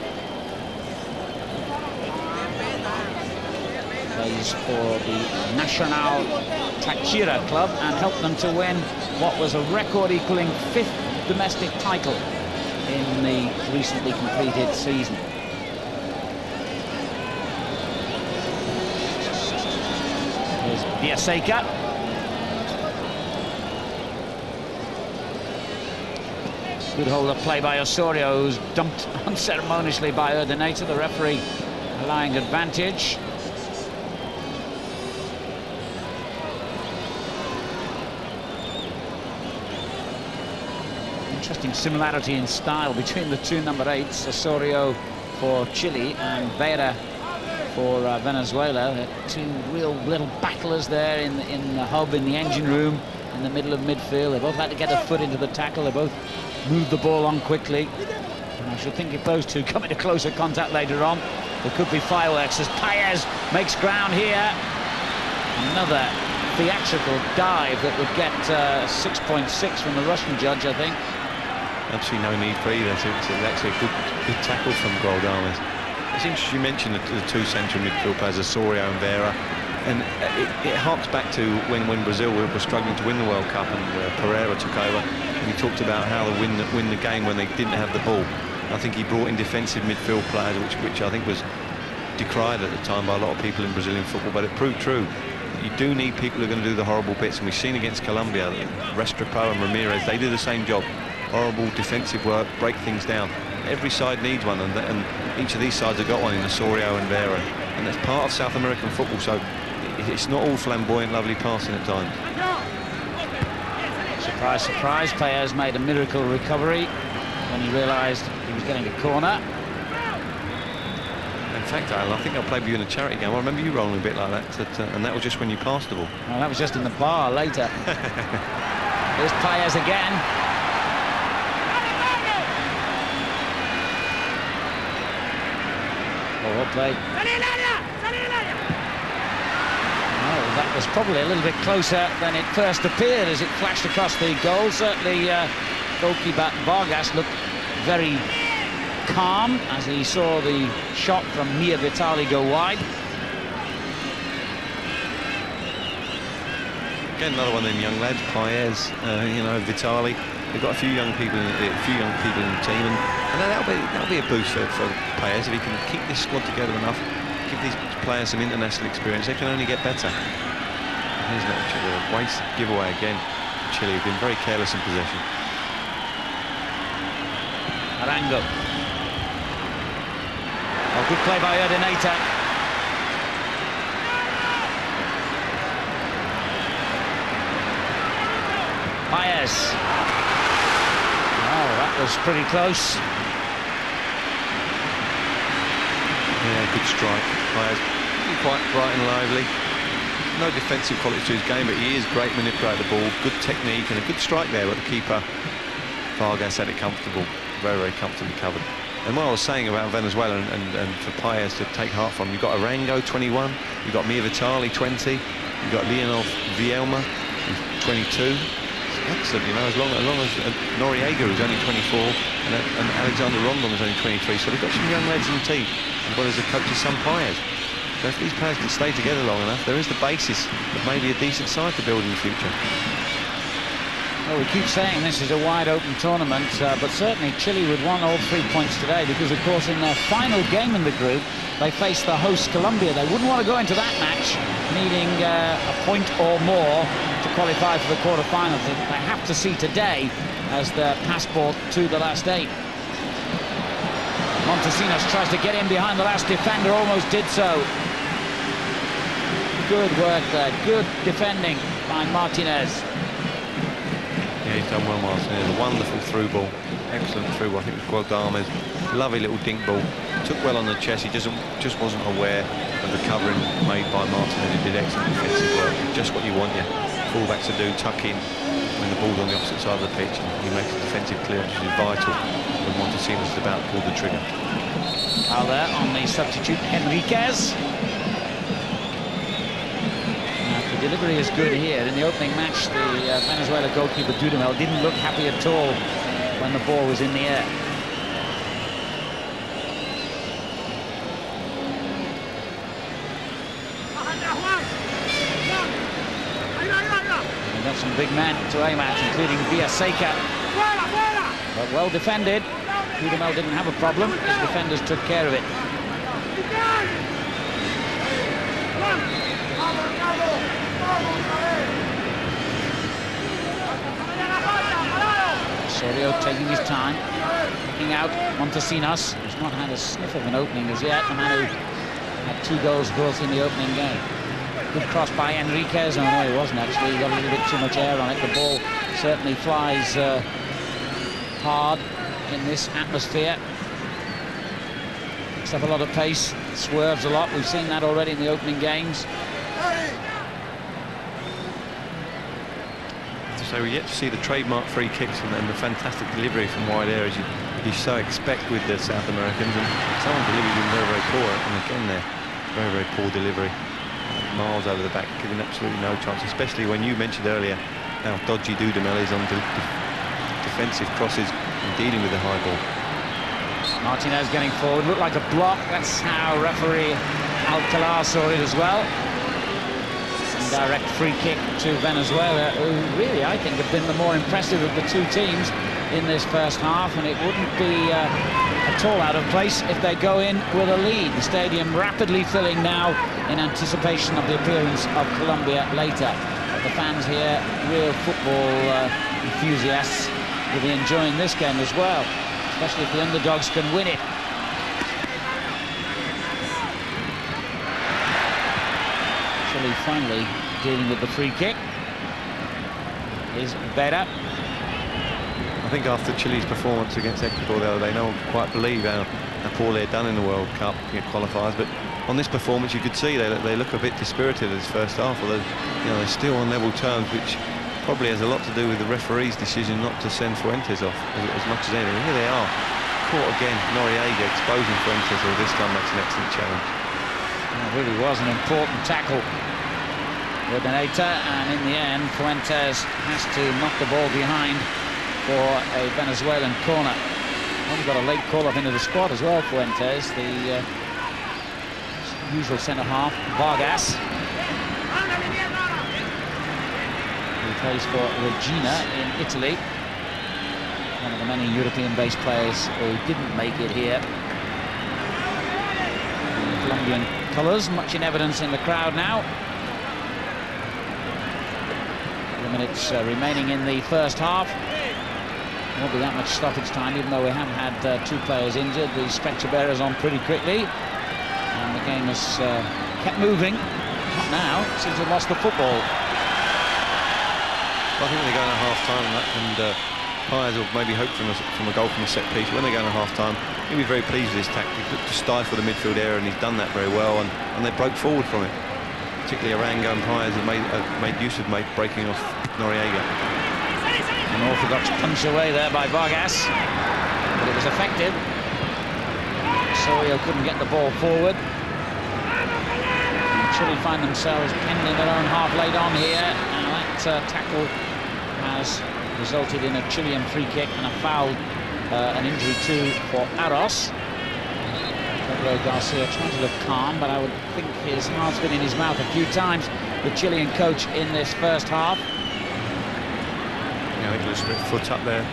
Plays for the Nacional Táchira club and helped them to win what was a record-equaling 5th domestic title in the recently completed season. Here's Villaseca. Good hold-up play by Osorio, who's dumped unceremoniously by Urdaneta, the referee allowing advantage. Interesting similarity in style between the two number 8s, Osorio for Chile and Vera for Venezuela. They're two real little battlers there in the hub, in the engine room, in the middle of midfield. They both like to get a foot into the tackle. They both move the ball on quickly. And I should think if those two come into closer contact later on, there could be fireworks as Paez makes ground here. Another theatrical dive that would get 6.6 from the Russian judge, I think. Absolutely no need for either. It's actually a good tackle from Gualdames. It's interesting you mentioned the two central midfield players, Osorio and Vera, and it harks back to when Brazil were struggling to win the World Cup and Pereira took over, and he talked about how they win the game when they didn't have the ball. I think he brought in defensive midfield players, which I think was decried at the time by a lot of people in Brazilian football, but it proved true. You do need people who are going to do the horrible bits, and we've seen against Colombia, Restrepo and Ramirez, they do the same job. Horrible defensive work, break things down. Every side needs one, and each of these sides have got one in Osorio and Vera, and that's part of South American football, so it's not all flamboyant, lovely passing at times. Surprise, surprise, Paez made a miracle recovery when he realised he was getting a corner. In fact, Al, I think I played with you in a charity game. I remember you rolling a bit like that, and that was just when you passed the ball. Well, that was just in the bar later. Here's Paez again. Well played. Oh, that was probably a little bit closer than it first appeared as it flashed across the goal. Certainly, goalkeeper Vargas looked very calm as he saw the shot from Mia Vitali go wide. Again, another one of them young lads, Paez, you know, Vitali. They've got a few young people in the team, and that'll be a boost for Paez if he can keep this squad together enough, give these players some international experience. They can only get better. Here's a waste giveaway again. Chile have been very careless in possession. Arango. Oh, good play by Urdaneta. Paez. Oh, that was pretty close. Yeah, good strike. Paez quite bright and lively. No defensive quality to his game, but he is great manipulating the ball. Good technique and a good strike there, but the keeper, Vargas, had it comfortable. Very, very comfortably covered. And what I was saying about Venezuela and for Paez to take heart from, you've got Arango, 21, you've got Mia Vitali, 20, you've got Leonel Vielma, 22. excellent, you know, as long as Noriega is only 24 and Alexander Rondon is only 23, so they've got some young lads in the team, as well as the coaches, some players. So if these players can stay together long enough, there is the basis of maybe a decent side to build in the future. Well, we keep saying this is a wide-open tournament, but certainly Chile would want all 3 points today because, of course, in their final game in the group, they face the host Colombia. They wouldn't want to go into that match needing a point or more to qualify for the quarter-finals. They have to see today as their passport to the last 8. Montesinos tries to get in behind the last defender, almost did so. Good work there, good defending by Martinez. Yeah, he's done well, Martinez. A wonderful through ball, excellent through ball. I think it was Gualdames. Lovely little dink ball. Took well on the chest. He just wasn't aware of the covering made by Martinez. He did excellent defensive work. Just what you want your fullbacks to do, tuck in when the ball's on the opposite side of the pitch. He makes a defensive clearance, which is vital when Montesinos is about to pull the trigger. Out there on the substitute, Enriquez. The delivery is good here. In the opening match, the Venezuela goalkeeper Dudamel didn't look happy at all when the ball was in the air. They've got some big men to aim at, including Villaseca. But well defended. Dudamel didn't have a problem. His defenders took care of it. Osorio taking his time, picking out Montesinos, who's not had a sniff of an opening as yet, the man who had 2 goals both in the opening game. Good cross by Enriquez. Oh no, he wasn't actually. He got a little bit too much air on it. The ball certainly flies hard in this atmosphere. Picks up a lot of pace, swerves a lot. We've seen that already in the opening games. So we're yet to see the trademark free kicks and the fantastic delivery from wide areas you so expect with the South Americans, and some of the delivery's been very, very poor, and again there, very, very poor delivery. Miles over the back, giving absolutely no chance, especially when you mentioned earlier how dodgy Dudamel is on defensive crosses and dealing with the high ball. Martinez getting forward, looked like a block. That's how referee Alcalá saw it as well. Direct free kick to Venezuela, who really, I think, have been the more impressive of the 2 teams in this first half, and it wouldn't be at all out of place if they go in with a lead. The stadium rapidly filling now in anticipation of the appearance of Colombia later. But the fans here, real football enthusiasts, will be enjoying this game as well, especially if the underdogs can win it. Chile finally dealing with the free kick. Is better. I think after Chile's performance against Ecuador the other day, no one could quite believe how poor they'd done in the World Cup qualifiers. But on this performance, you could see they look a bit dispirited in this first half. Although they're still on level terms, which probably has a lot to do with the referee's decision not to send Fuentes off as much as anything. Here they are, caught again. Noriega exposing Fuentes, who this time makes an excellent challenge. It really was an important tackle with Beneta, and in the end Fuentes has to knock the ball behind for a Venezuelan corner. Only got a late call-up into the squad as well, Fuentes, the usual centre-half. Vargas, who plays for Regina in Italy, one of the many European-based players who didn't make it here. Colombian colours, much in evidence in the crowd now. 4 minutes remaining in the first half. Won't be that much stoppage time, even though we have had 2 players injured. The stretcher bearers on pretty quickly, and the game has kept moving. Not now, seems to have lost the football. I think they're going to half-time on that, and Pires will maybe hope from a goal from a set piece. When they go to half-time, he'll be very pleased with his tactic to stifle the midfield area, and he's done that very well, and they broke forward from it. Particularly Arango and Pires have made use of breaking off Noriega. An orthodox punch away there by Vargas, but it was effective. Osorio couldn't get the ball forward. And Chile find themselves penned in their own half late on here, and that tackle has resulted in a Chilean free kick and a foul, an injury too for Aros. Pedro Garcia trying to look calm, but I would think his heart's been in his mouth a few times, the Chilean coach, in this first half. Yeah, I think he was foot up there,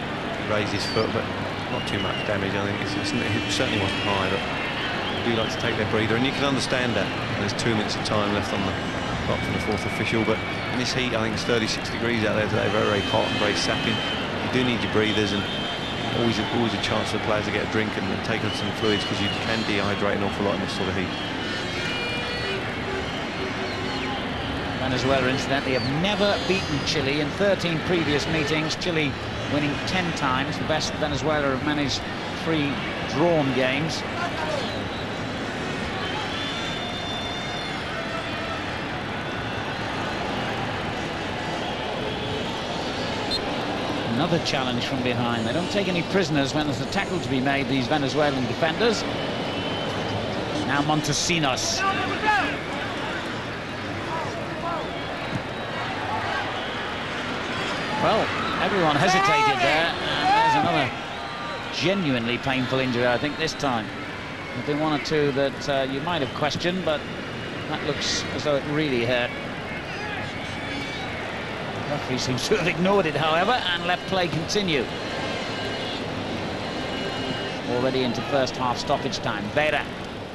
raised his foot, but not too much damage. I think it certainly wasn't high, but they do like to take their breather, and you can understand that. There's 2 minutes of time left on the clock from the fourth official, but in this heat, I think it's 36 degrees out there today, very, very hot and very sapping. You do need your breathers, and always a chance for the players to get a drink and take on some fluids, because you can dehydrate an awful lot in this sort of heat. Venezuela, incidentally, have never beaten Chile in 13 previous meetings. Chile winning 10 times. The best Venezuela have managed 3 drawn games. Another challenge from behind. They don't take any prisoners when there's a tackle to be made, these Venezuelan defenders. Now Montesinos. Well, everyone hesitated there, and there's another genuinely painful injury, I think, this time. There've been one or two that you might have questioned, but that looks as though it really hurt. The referee seems to have ignored it, however, and let play continue. Already into first half stoppage time. Vera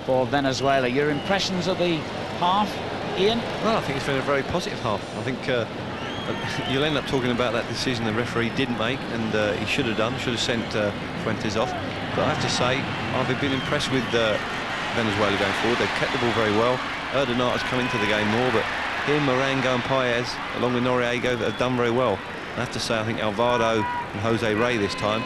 for Venezuela. Your impressions of the half, Iain? Well, I think it's been a very positive half. I think you'll end up talking about that decision the referee didn't make, and he should have sent Fuentes off. But I have to say, I've been impressed with Venezuela going forward. They've kept the ball very well. Urdanata's come into the game more, but him, Marengo and Paez, along with Noriega, have done very well. I have to say, I think Alvaro and Jose Rey this time,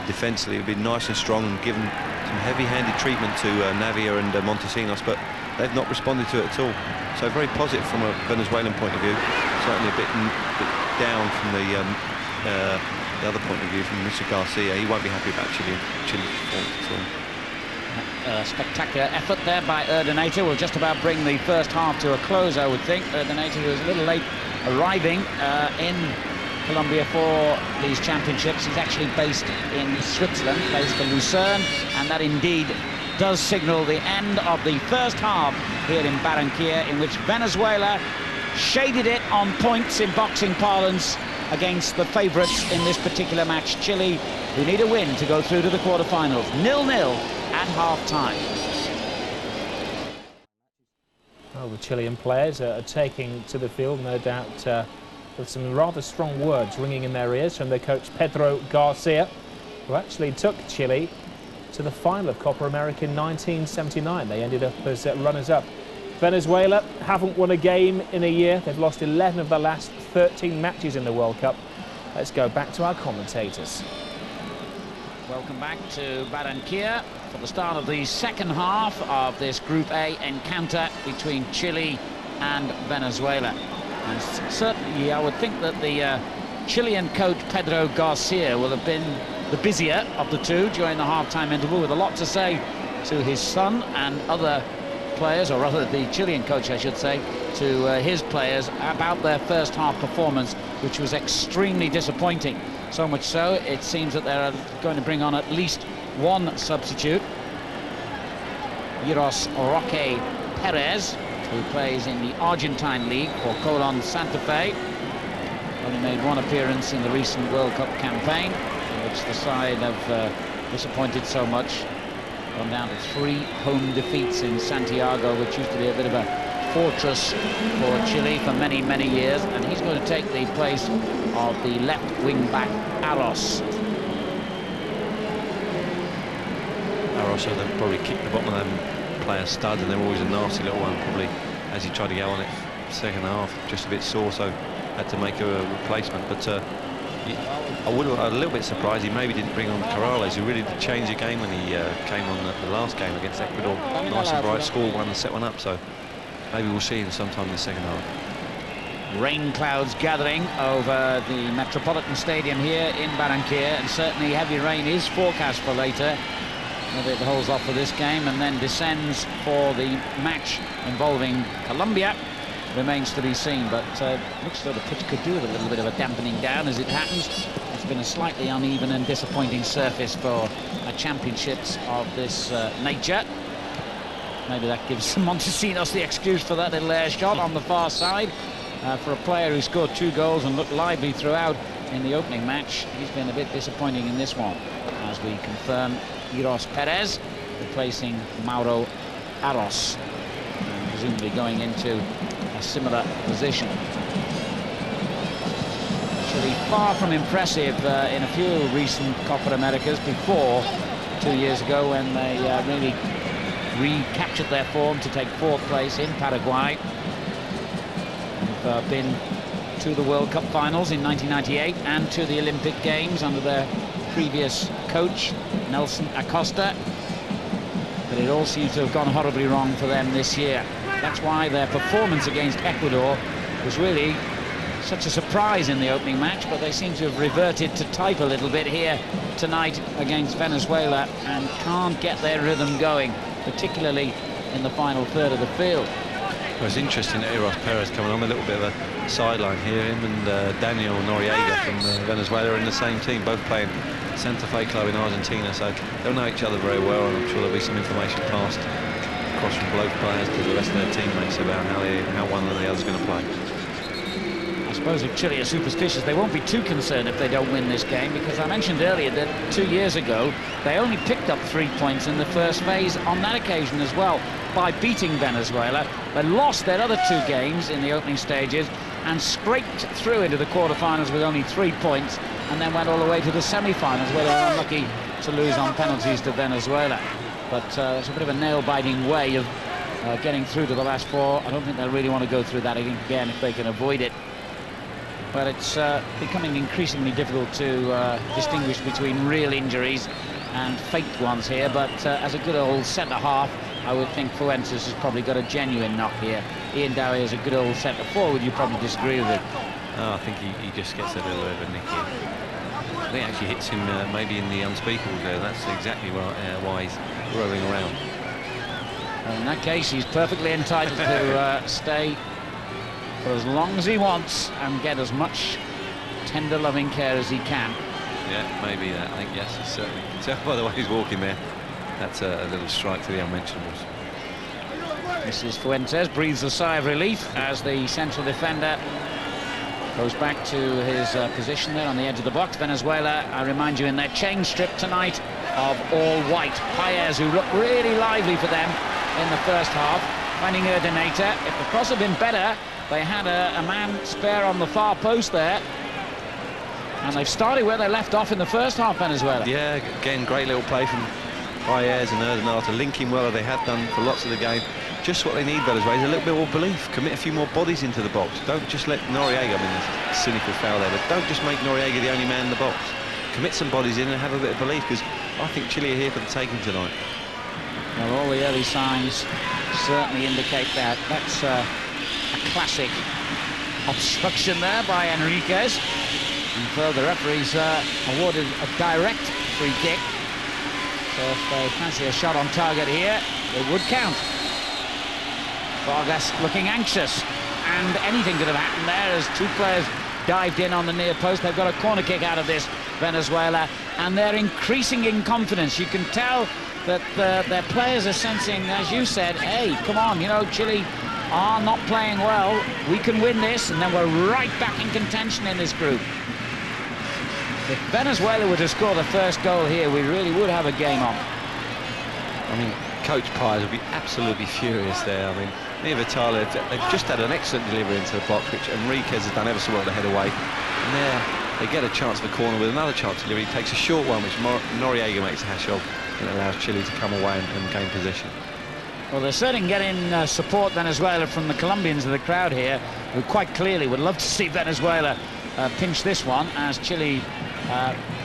defensively, have been nice and strong and given some heavy-handed treatment to Navia and Montesinos, but they've not responded to it at all. So very positive from a Venezuelan point of view. Certainly a bit down from the other point of view from Mr. Garcia. He won't be happy about Chile's performance at all. Spectacular effort there by Urdaneta. Will just about bring the first half to a close, I would think. Urdaneta was a little late arriving in Colombia for these championships. He's actually based in Switzerland, plays for Lucerne, and that indeed does signal the end of the first half here in Barranquilla, in which Venezuela shaded it on points in boxing parlance against the favourites in this particular match, Chile, who need a win to go through to the quarter-finals. 0-0 at half-time. Well, the Chilean players are taking to the field, no doubt, with some rather strong words ringing in their ears from their coach Pedro Garcia, who actually took Chile to the final of Copa America in 1979. They ended up as runners-up. Venezuela haven't won a game in a year. They've lost 11 of the last 13 matches in the World Cup. Let's go back to our commentators. Welcome back to Barranquilla for the start of the second half of this Group A encounter between Chile and Venezuela. And certainly, I would think that the Chilean coach Pedro Garcia will have been the busier of the two during the half-time interval, with a lot to say to his son and other players, or rather the Chilean coach, I should say, to his players about their first half performance, which was extremely disappointing. So much so, it seems that they're going to bring on at least one substitute. Eros Roque Perez, who plays in the Argentine League for Colón Santa Fe. Only made one appearance in the recent World Cup campaign, in which the side have disappointed so much. Gone down to 3 home defeats in Santiago, which used to be a bit of a fortress for Chile for many, many years. And he's going to take the place of the left wing-back Aros. Aros, so they'll probably kick the bottom of them player stud, and they're always a nasty little one, probably, as he tried to go on it second half, just a bit sore, so had to make a replacement. But I would have a little bit surprised he maybe didn't bring on Corrales, who really did change the game when he came on the last game against Ecuador. Nice and bright, score one and set one up, so maybe we'll see him sometime in the second half. Rain clouds gathering over the Metropolitan Stadium here in Barranquilla, and certainly heavy rain is forecast for later. Whether it holds off for this game and then descends for the match involving Colombia remains to be seen, but looks as though the pitch could do with a little bit of a dampening down as it happens. It's been a slightly uneven and disappointing surface for championships of this nature. Maybe that gives Montesinos the excuse for that little air shot on the far side. For a player who scored 2 goals and looked lively throughout in the opening match, he's been a bit disappointing in this one, as we confirm Eros Perez replacing Mauro Aros, presumably going into a similar position. Chile far from impressive in a few recent Copa Americas before 2 years ago, when they really recaptured their form to take 4th place in Paraguay. They've been to the World Cup finals in 1998 and to the Olympic Games under their previous coach, Nelson Acosta. But it all seems to have gone horribly wrong for them this year. That's why their performance against Ecuador was really such a surprise in the opening match, but they seem to have reverted to type a little bit here tonight against Venezuela and can't get their rhythm going, particularly in the final third of the field. Well, it's interesting that Eros Perez coming on, a little bit of a sideline here. Him and Daniel Noriega from Venezuela are in the same team, both playing Santa Fe club in Argentina, so they'll know each other very well, and I'm sure there'll be some information passed across from both players to the rest of their teammates about how one or the other's going to play. I suppose if Chile are superstitious, they won't be too concerned if they don't win this game, because I mentioned earlier that 2 years ago they only picked up 3 points in the first phase on that occasion as well, by beating Venezuela. They lost their other 2 games in the opening stages and scraped through into the quarterfinals with only 3 points, and then went all the way to the semi-finals, where they were unlucky to lose on penalties to Venezuela. But it's a bit of a nail-biting way of getting through to the last 4. I don't think they'll really want to go through that again if they can avoid it. But it's becoming increasingly difficult to distinguish between real injuries and faked ones here. But as a good old centre-half, I would think Fuentes has probably got a genuine knock here. Iain Dowie is a good old centre-forward. You probably disagree with it. Oh, I think he just gets a little bit of a nick here. I think it actually hits him maybe in the unspeakables there. That's exactly why he's rolling around. Well, in that case, he's perfectly entitled to stay for as long as he wants and get as much tender, loving care as he can. Yeah, maybe that. I think, yes, he's certainly. So, by the way, he's walking there. That's a little strike to the unmentionables. Mrs. Fuentes breathes a sigh of relief as the central defender goes back to his position there on the edge of the box. Venezuela, I remind you, in their change strip tonight of all white. Paez, who looked really lively for them in the first half, finding Urdaneta. If the cross had been better, they had a man spare on the far post there. And they've started where they left off in the first half, Venezuela. Yeah, again, great little play from Paez and Urdaneta, linking well as they have done for lots of the game. Just what they need, Venezuela, is a little bit more belief. Commit a few more bodies into the box. Don't just let Noriega, I mean, there's a cynical foul there, but don't just make Noriega the only man in the box. Commit some bodies in and have a bit of belief, because I think Chile are here for the taking tonight. Well, all the early signs certainly indicate that. That's a classic obstruction there by Enriquez. And so the referee's awarded a direct free kick. So if they fancy a shot on target here, it would count. Vargas looking anxious, and anything could have happened there as 2 players dived in on the near post. They've got a corner kick out of this, Venezuela, and they're increasing in confidence. You can tell that their players are sensing, as you said, hey, come on, you know, Chile are not playing well. We can win this, and then we're right back in contention in this group. If Venezuela were to score the first goal here, we really would have a game on. I mean, Coach Paez would be absolutely furious there. I mean, near Vitale, they've just had an excellent delivery into the box, which Enriquez has done ever so well to head away. And there, they get a chance for corner with another chance delivery. He takes a short one, which Noriega makes a hash of, and allows Chile to come away and gain possession. Well, they're certainly getting support, Venezuela, from the Colombians in the crowd here, who quite clearly would love to see Venezuela pinch this one, as Chile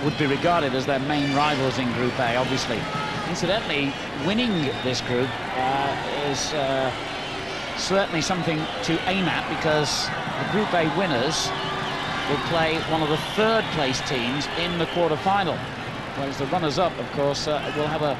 would be regarded as their main rivals in Group A, obviously. Incidentally, winning this group is certainly something to aim at, because the Group A winners will play one of the third-place teams in the quarter-final, whereas the runners-up, of course, will have a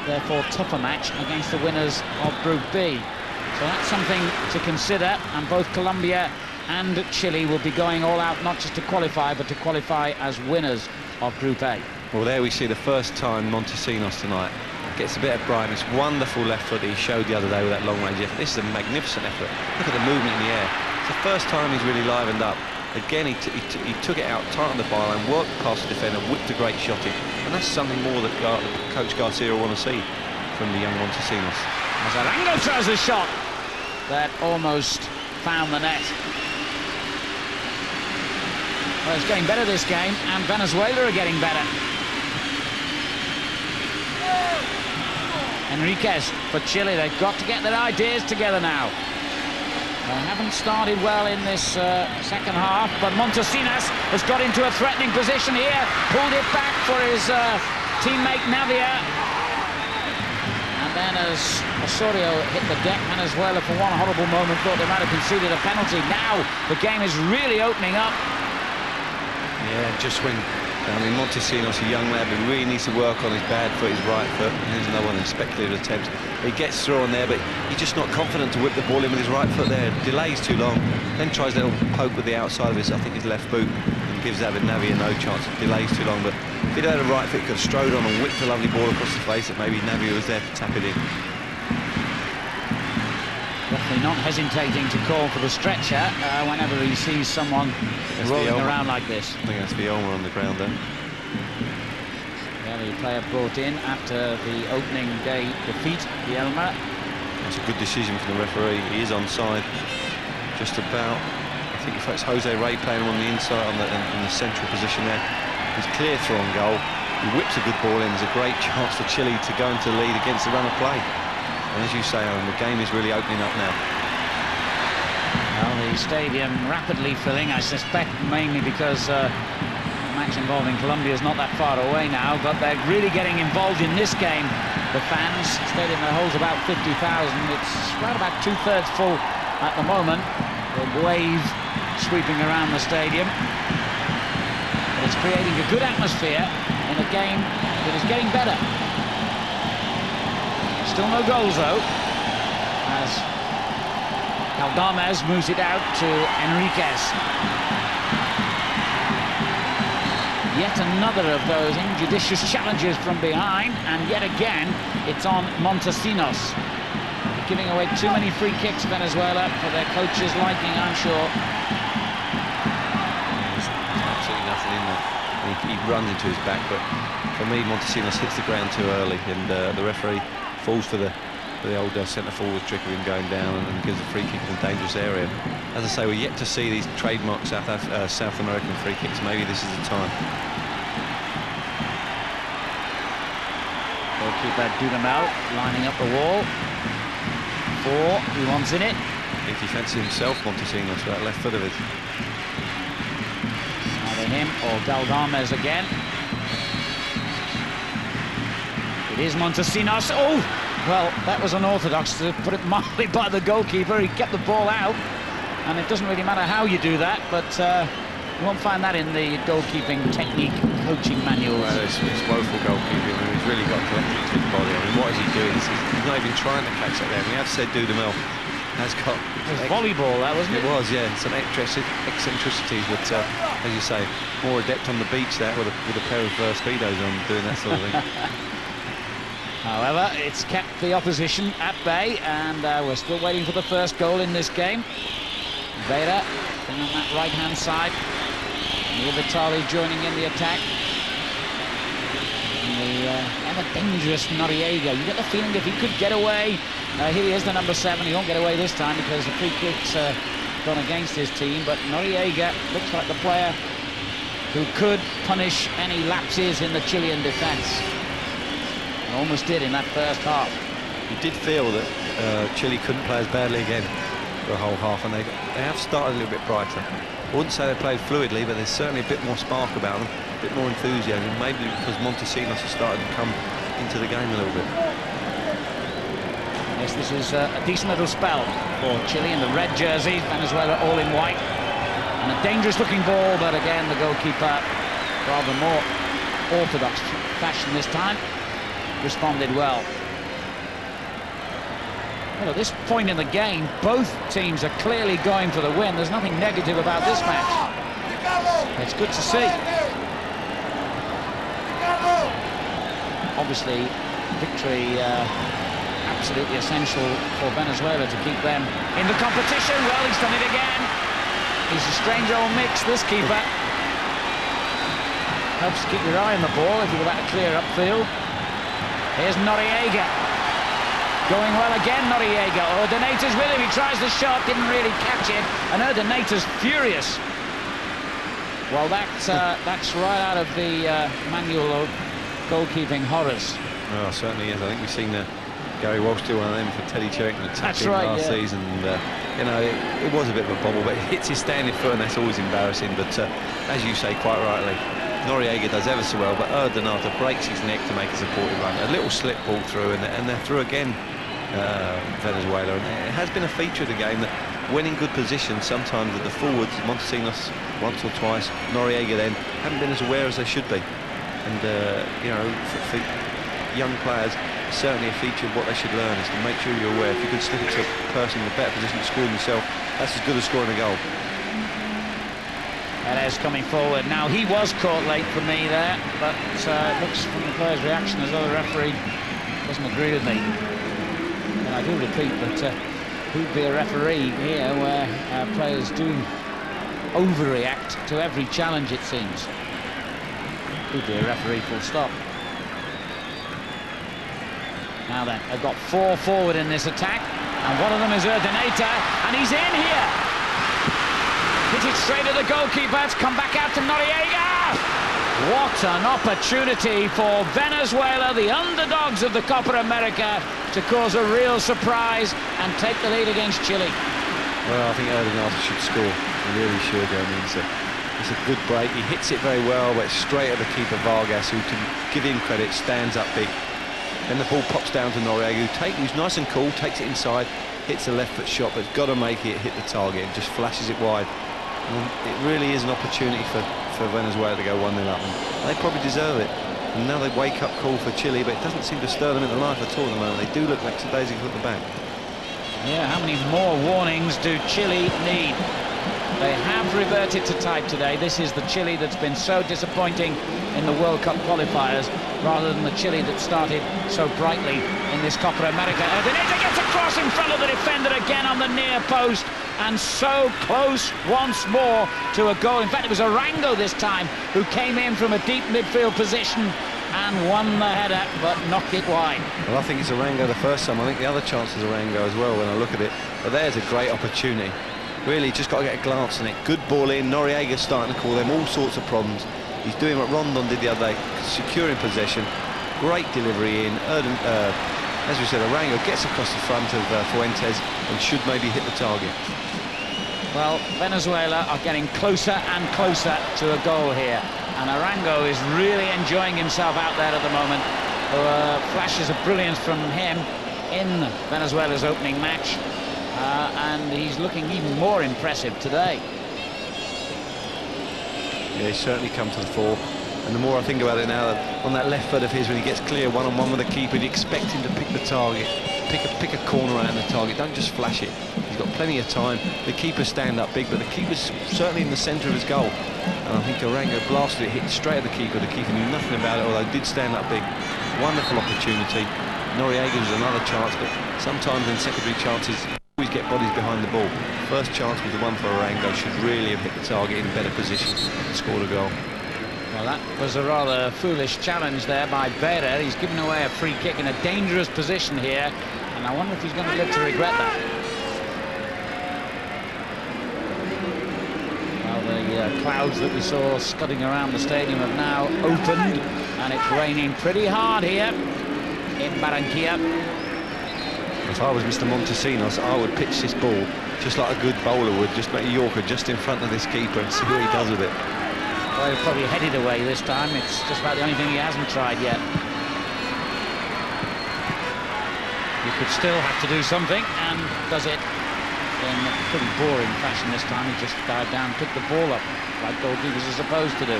therefore tougher match against the winners of Group B. So that's something to consider, and both Colombia and Chile will be going all out, not just to qualify, but to qualify as winners of Group A. Well, there we see the first time Montesinos tonight gets a bit of brightness. Wonderful left foot that he showed the other day with that long-range effort. This is a magnificent effort. Look at the movement in the air. It's the first time he's really livened up. Again, he took it out, tightened the byline, worked past the defender, whipped a great shot in. And that's something more that Coach Garcia will want to see from the young Montesinos. As Arango throws a shot that almost found the net. Well, it's getting better this game, and Venezuela are getting better. Enriquez for Chile. They've got to get their ideas together now. They haven't started well in this second half, but Montesinos has got into a threatening position here, pulled it back for his teammate Navia. And then as Osorio hit the deck, Venezuela for one horrible moment thought they might have conceded a penalty. Now the game is really opening up. Yeah, just when, I mean, Montesinos, a young lad, but he really needs to work on his bad foot, his right foot. Here's another one, a speculative attempt. He gets through on there, but he's just not confident to whip the ball in with his right foot there. Delays too long, then tries a little poke with the outside of his, I think his left boot, and gives David Navia no chance. Delays too long, but if he'd had a right foot, he could have strode on and whipped a lovely ball across the face that maybe Navia was there to tap it in. Definitely not hesitating to call for the stretcher whenever he sees someone rolling around like this. I think that's Violma on the ground there. Yeah, the player brought in after the opening day defeat, Violma. That's a good decision from the referee. He is onside, just about. I think it's Jose Rey playing him on the inside, in the central position there. He's clear through on goal. He whips a good ball in. There's a great chance for Chile to go into the lead against the run of play. And as you say, Owen, the game is really opening up now. Well, the stadium rapidly filling, I suspect mainly because the match involving Colombia is not that far away now, but they're really getting involved in this game. The fans, stadium that holds about 50,000, it's right about two-thirds full at the moment. The wave sweeping around the stadium. But it's creating a good atmosphere in a game that is getting better. Still no goals, though, as Galdames moves it out to Enriquez. Yet another of those injudicious challenges from behind, and yet again, it's on Montesinos. Giving away too many free kicks, Venezuela, for their coach's liking, I'm sure. There's absolutely nothing in that. He runs into his back, but for me, Montesinos hits the ground too early, and the referee falls for the old centre-forward trick of him going down and gives a free kick in a dangerous area. As I say, we're yet to see these trademark South American free kicks. Maybe this is the time. Goalkeeper Dudamel lining up the wall. 4, he wants in it. If he fancies himself, Montesinos, for that left foot of his. Either him or Galdames again. It is Montesinos. Oh, well, that was unorthodox, to put it mildly, by the goalkeeper. He kept the ball out, and it doesn't really matter how you do that, but you won't find that in the goalkeeping technique coaching manuals. Well, it's woeful goalkeeping. I mean, he's really got to his body. I mean, what is he doing? He's not even trying to catch that there. We have said Dudamel has got... It was volleyball, that wasn't it? It was, yeah. Some eccentricities, but as you say, more adept on the beach there with a pair of Speedos on, doing that sort of thing. However, it's kept the opposition at bay, and we're still waiting for the first goal in this game. Vera on that right-hand side. Vitali joining in the attack. And the ever dangerous Noriega. You get the feeling if he could get away, here he is, the number 7. He won't get away this time because the free kick's gone against his team. But Noriega looks like the player who could punish any lapses in the Chilean defence. Almost did in that first half. You did feel that Chile couldn't play as badly again for a whole half, and they have started a little bit brighter. I wouldn't say they played fluidly, but there's certainly a bit more spark about them, a bit more enthusiasm, maybe because Montesinos has started to come into the game a little bit. Yes, this is a decent little spell for Chile in the red jerseys, Venezuela all in white. And a dangerous looking ball, but again the goalkeeper, rather more orthodox fashion this time, responded well. Well, at this point in the game, both teams are clearly going for the win. There's nothing negative about this match. It's good to see. Obviously, victory absolutely essential for Venezuela to keep them in the competition. Well, he's done it again. He's a strange old mix, this keeper. Helps to keep your eye on the ball if you're about to clear upfield. Here's Noriega. Going well again, Noriega. Ordinator's with him. He tries the shot, didn't really catch it. And Ordinator's furious. Well, that's right out of the manual of goalkeeping horrors. Well, certainly is. I think we've seen Gary Walsh do one of them for Teddy Sheringham attacking last season. And, you know, it was a bit of a bobble, but it hits his standing foot, and that's always embarrassing. But as you say quite rightly, Noriega does ever so well, but Ordinator breaks his neck to make a supported run. A little slip ball through, and they're through again, Venezuela. And it has been a feature of the game that when in good position, sometimes that the forwards, Montesinos once or twice, Noriega then, haven't been as aware as they should be. And, you know, for young players, certainly a feature of what they should learn is to make sure you're aware. If you can slip it to a person in a better position to score than yourself, that's as good as scoring a goal. Perez coming forward. Now, he was caught late for me there, but it looks from the player's reaction as though the referee doesn't agree with me. And I do repeat that who'd be a referee here where players do overreact to every challenge, it seems. Who'd be a referee, full stop. Now then, they've got 4 forward in this attack, and one of them is Ordinator, and he's in here. Hit it straight at the goalkeeper. It's come back out to Noriega. What an opportunity for Venezuela, the underdogs of the Copa America, to cause a real surprise and take the lead against Chile. Well, I think Ordinator should score. He really should. I mean, it's a good break. He hits it very well, but it's straight at the keeper Vargas, who, to give him credit, stands up big. Then the ball pops down to Noriega, who's nice and cool, takes it inside, hits a left foot shot, but it's got to make it hit the target and just flashes it wide. And it really is an opportunity for Venezuela to go 1-0 up, and they probably deserve it. And now they wake up call for Chile, but it doesn't seem to stir them into life at all at the moment. They do look lackadaisical at the back. Yeah, how many more warnings do Chile need? They have reverted to type today. This is the Chile that's been so disappointing in the World Cup qualifiers, rather than the Chile that started so brightly in this Copa America. Ordinator gets across in front of the defender again on the near post, and so close once more to a goal. In fact, it was Arango this time who came in from a deep midfield position and won the header, but knocked it wide. Well, I think it's Arango the first time. I think the other chance is Arango as well when I look at it. But there's a great opportunity. Really, just got to get a glance on it. Good ball in. Noriega's starting to call them all sorts of problems. He's doing what Rondon did the other day, securing possession. Great delivery in. As we said, Arango gets across the front of Fuentes and should maybe hit the target. Well, Venezuela are getting closer and closer to a goal here, and Arango is really enjoying himself out there at the moment. Flashes of brilliance from him in Venezuela's opening match, and he's looking even more impressive today. Yeah, he's certainly come to the fore. And the more I think about it now, on that left foot of his, when he gets clear one-on-one with the keeper, you expect him to pick the target, pick a corner out in the target. Don't just flash it. He's got plenty of time. The keepers stand up big, but the keeper's certainly in the centre of his goal. And I think Arango blasted it, hit straight at the keeper. The keeper knew nothing about it, although did stand up big. Wonderful opportunity. Noriega was another chance, but sometimes in secondary chances, always get bodies behind the ball. First chance was the one for Arango. Should really have hit the target in better position and scored a goal. Well, that was a rather foolish challenge there by Beira. He's given away a free kick in a dangerous position here, and I wonder if he's going to live to regret that. Well, the clouds that we saw scudding around the stadium have now opened, and it's raining pretty hard here in Barranquilla. If I was Mr. Montesinos, I would pitch this ball just like a good bowler would, just make a Yorker just in front of this keeper and see what he does with it. Well, he'll probably head it away this time. It's just about the only thing he hasn't tried yet. He could still have to do something, and does it in a pretty boring fashion this time. He just dived down, picked the ball up, like goalkeepers are supposed to do.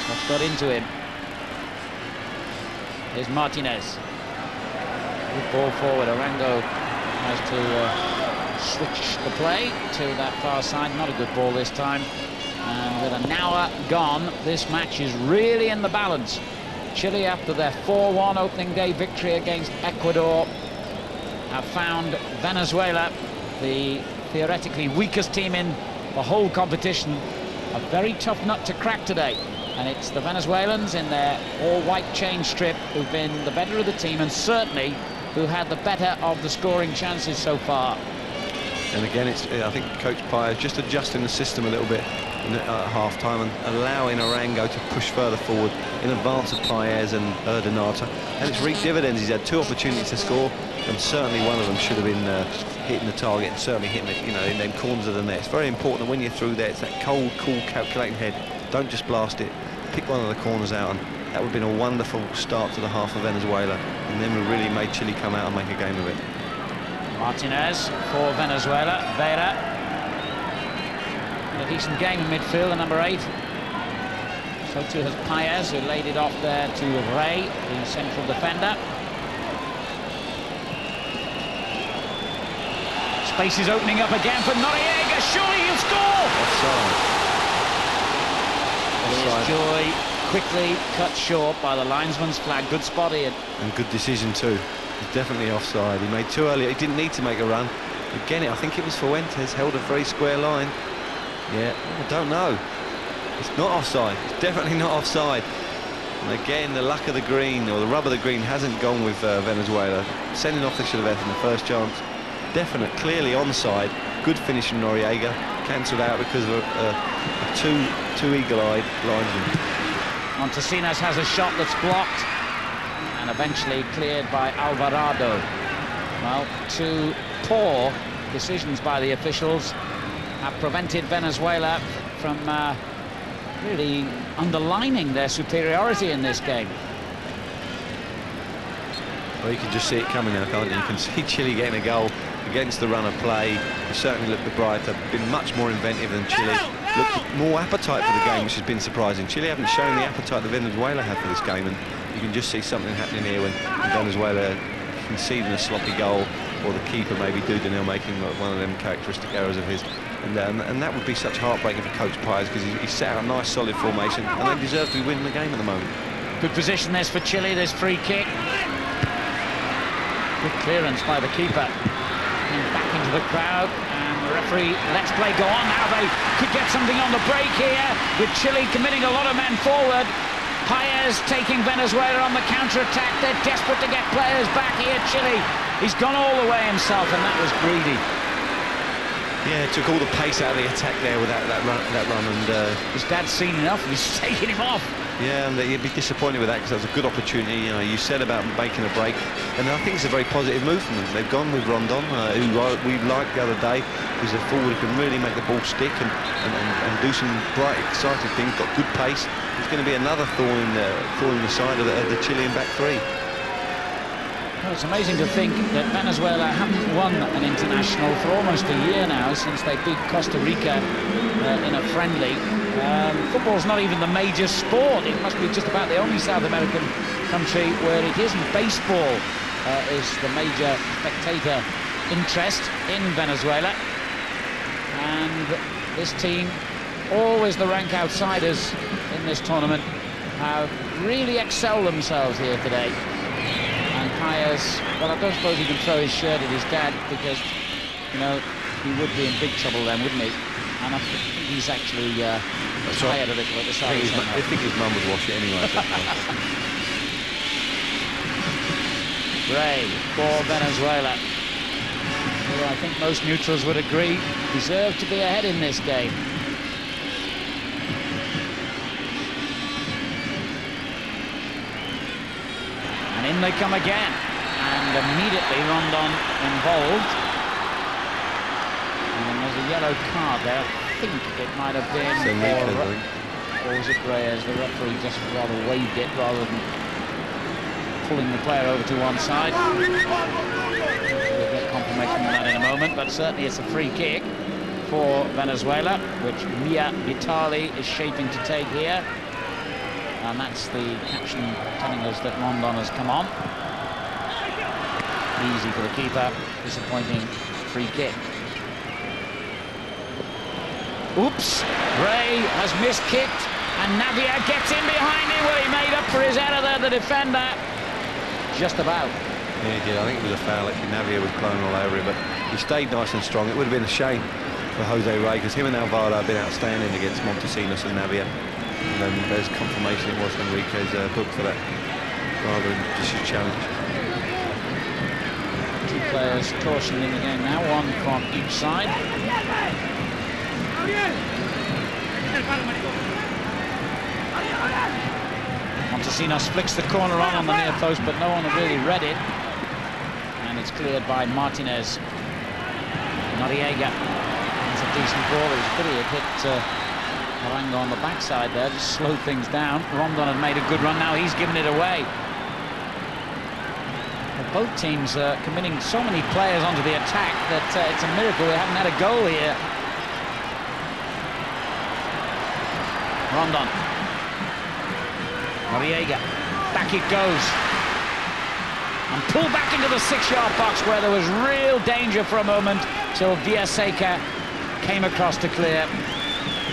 That's got into him. Here's Martinez. Good ball forward. Arango has to switch the play to that far side. Not a good ball this time. And with an hour gone, this match is really in the balance. Chile, after their 4-1 opening day victory against Ecuador, have found Venezuela, the theoretically weakest team in the whole competition, a very tough nut to crack today. And it's the Venezuelans in their all-white chain strip who've been the better of the team, and certainly who had the better of the scoring chances so far. And again, I think Coach Parry is just adjusting the system a little bit at half-time and allowing Arango to push further forward in advance of Paez and Donato. And it's reaped dividends. He's had 2 opportunities to score, and certainly one of them should have been hitting the target and certainly hitting it, in them corners of the net. It's very important that when you're through there, it's that cold, cool, calculating head. Don't just blast it. Pick one of the corners out, and that would have been a wonderful start to the half of Venezuela, and then we really made Chile come out and make a game of it. Martinez for Venezuela. Vera. A decent game in midfield, the number 8. So too has Paez, who laid it off there to Rey, the central defender. Space is opening up again for Noriega. Surely he'll score! Offside. Joy quickly cut short by the linesman's flag. Good spot, Iain. And good decision too. He's definitely offside. He made 2 earlier. He didn't need to make a run. Again, I think it was Fuentes, held a very square line. Yeah, I don't know. It's not offside. It's definitely not offside. And again, the luck of the green, or the rub of the green, hasn't gone with Venezuela. Sending off, they should have had in the first chance. Definite, clearly onside. Good finish from Noriega. Cancelled out because of a two eagle-eyed linesmen. Montesinos has a shot that's blocked and eventually cleared by Alvarado. Well, 2 poor decisions by the officials have prevented Venezuela from really underlining their superiority in this game. Well, you can just see it coming now, can't you? You can see Chile getting a goal against the run of play. They certainly looked the brighter, been much more inventive than Chile. Looked more appetite for the game, which has been surprising. Chile haven't shown the appetite that Venezuela had for this game, and you can just see something happening here when Venezuela conceding a sloppy goal, or the keeper maybe Dudinel making one of them characteristic errors of his. And that would be such heartbreaking for Coach Paez, because he set out a nice solid formation, and they deserve to be winning the game at the moment. Good position this for Chile, this free kick. Good clearance by the keeper. And back into the crowd, and the referee lets play go on. Now they could get something on the break here, with Chile committing a lot of men forward. Paez taking Venezuela on the counter-attack. They're desperate to get players back here, Chile. He's gone all the way himself, and that was greedy. Yeah, took all the pace out of the attack there with that run, and his dad's seen enough, and he's taking him off. Yeah, and he'd be disappointed with that, because that was a good opportunity. You said about making a break, and I think it's a very positive move from them. They've gone with Rondon, who we liked the other day, who's a forward who can really make the ball stick and do some bright, exciting things. Got good pace. It's going to be another thorn in the side of the Chilean back 3. Well, it's amazing to think that Venezuela haven't won an international for almost a year now, since they beat Costa Rica in a friendly. Football's not even the major sport. It must be just about the only South American country where it isn't. Baseball is the major spectator interest in Venezuela. And this team, always the rank outsiders in this tournament, have really excelled themselves here today. And Paez, well, I don't suppose he can throw his shirt at his dad, because, he would be in big trouble then, wouldn't he? And I think he's actually tired a little at the side. I think his mum would wash it anyway. Rey for Venezuela, who I think most neutrals would agree deserve to be ahead in this game. And in they come again, and immediately Rondon involved. And there's a yellow card there. I think it might have been or was it Reyes? The referee just rather waved it rather than pulling the player over to one side. We'll get confirmation of that in a moment, but certainly it's a free kick for Venezuela, which Mia Vitali is shaping to take here. And that's the caption telling us that Rondon has come on. Easy for the keeper. Disappointing free kick. Oops! Ray has miskicked, and Navia gets in behind him. Well, he made up for his error there, the defender. Just about. Yeah, he did. I think it was a foul. Actually, Navia was blown all over him, but he stayed nice and strong. It would have been a shame for Jose Ray, because him and Alvaro have been outstanding against Montesinos and Navia. And then there's confirmation it was Enrique's booked for that rather ambitious challenge. Two players cautioned in the game now, one from each side. Montesinos flicks the corner on the near post, but no one had really read it. And it's cleared by Martinez. Noriega. It's a decent ball. It was pretty. It hit Morango on the backside there, just slowed things down. Rondon had made a good run. Now he's given it away. Well, both teams committing so many players onto the attack that it's a miracle we haven't had a goal here. Rondon. Noriega. Back it goes. And pulled back into the 6-yard box where there was real danger for a moment till Villaseca came across to clear.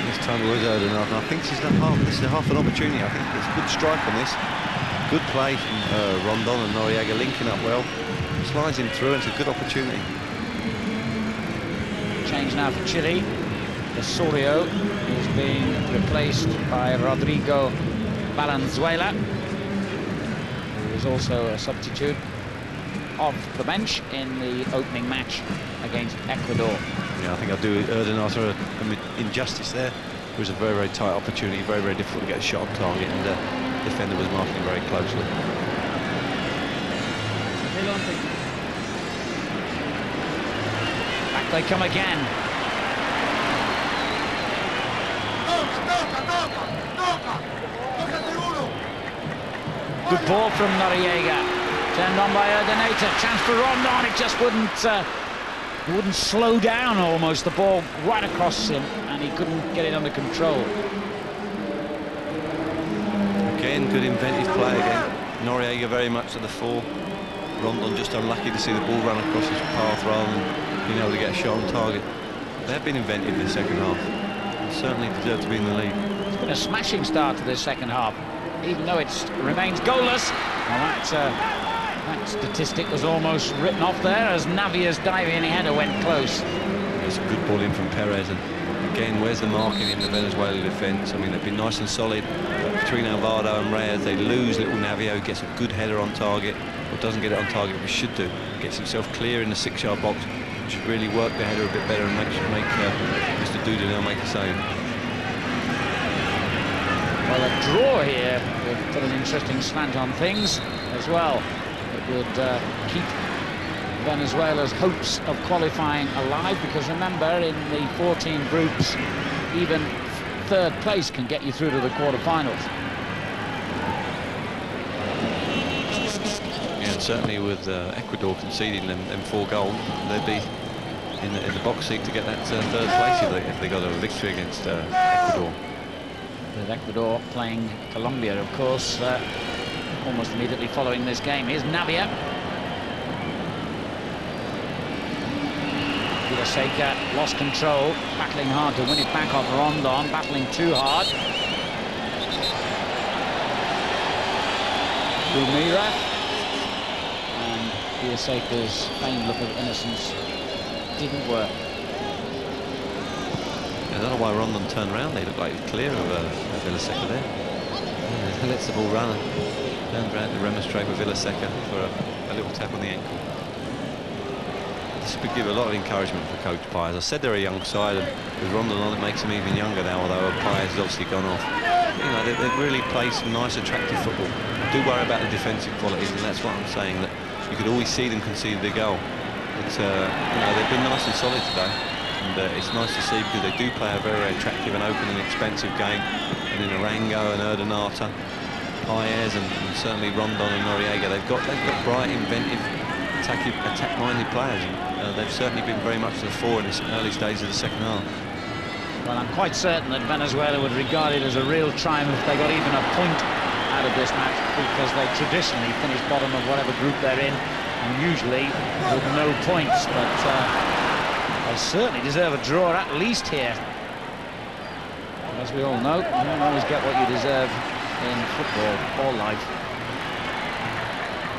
This time it was Erdogan. I think this is half an opportunity. I think it's a good strike on this. Good play from Rondon and Noriega linking up well. Slides him through, and it's a good opportunity. Change now for Chile. Osorio is being replaced by Rodrigo Valenzuela, who is also a substitute off the bench in the opening match against Ecuador. Yeah, I think I'll do Erdogan an injustice there. It was a very, very tight opportunity, very, very difficult to get a shot on target, and the defender was marking very closely. Back they come again. Good ball from Noriega. Turned on by Erdogan. Chance for Rondon. It just wouldn't slow down almost. The ball right across him, and he couldn't get it under control. Again, good inventive play again. Noriega very much to the fore. Rondon just unlucky to see the ball run across his path rather than being able to get a shot on target. They have been inventive in the second half. They certainly deserve to be in the lead. It's been a smashing start to this second half, even though it remains goalless. Well, that statistic was almost written off there as Navia's diving header went close. It's a good ball in from Perez, and again, where's the marking in the Venezuelan defence? I mean, they've been nice and solid, but between Alvaro and Reyes, they lose little Navia, who gets a good header on target, or doesn't get it on target, but should do. Gets himself clear in the 6-yard box, should really work the header a bit better and make Mr. Dudinel make a save. Well, a draw here would put an interesting slant on things as well. It would keep Venezuela's hopes of qualifying alive, because remember, in the 14 groups, even third place can get you through to the quarterfinals. Yeah, and certainly with Ecuador conceding them 4 goals, they'd be in the box seat to get that third place if they got a victory against Ecuador. With Ecuador playing Colombia, of course, almost immediately following this game. Here's Navia. Villaseca lost control, battling hard to win it back off Rondon, battling too hard. Gumira. And Villaseca's feigned look of innocence didn't work. I don't know why Rondon turned around. They looked like he was clear of Villaseca there. Yeah, he lets the ball run and turned around to remonstrate with Villaseca for a little tap on the ankle. This would give a lot of encouragement for Coach Parry. As I said, they're a young side, and with Rondon on, it makes them even younger now, although Parry has obviously gone off. You know, they've really played some nice, attractive football. I do worry about the defensive qualities, and that's what I'm saying, that you could always see them concede the goal. But, you know, they've been nice and solid today. And it's nice to see, because they do play a very, very attractive and open and expensive game. And in Arango and Urdanata, Paez and certainly Rondon and Noriega, they've got bright, inventive, attack-minded players. And they've certainly been very much to the fore in the early stages of the second half. Well, I'm quite certain that Venezuela would regard it as a real triumph if they got even a point out of this match, because they traditionally finish bottom of whatever group they're in. unusually with no points, but they certainly deserve a draw at least here. As we all know, you don't always get what you deserve in football or life.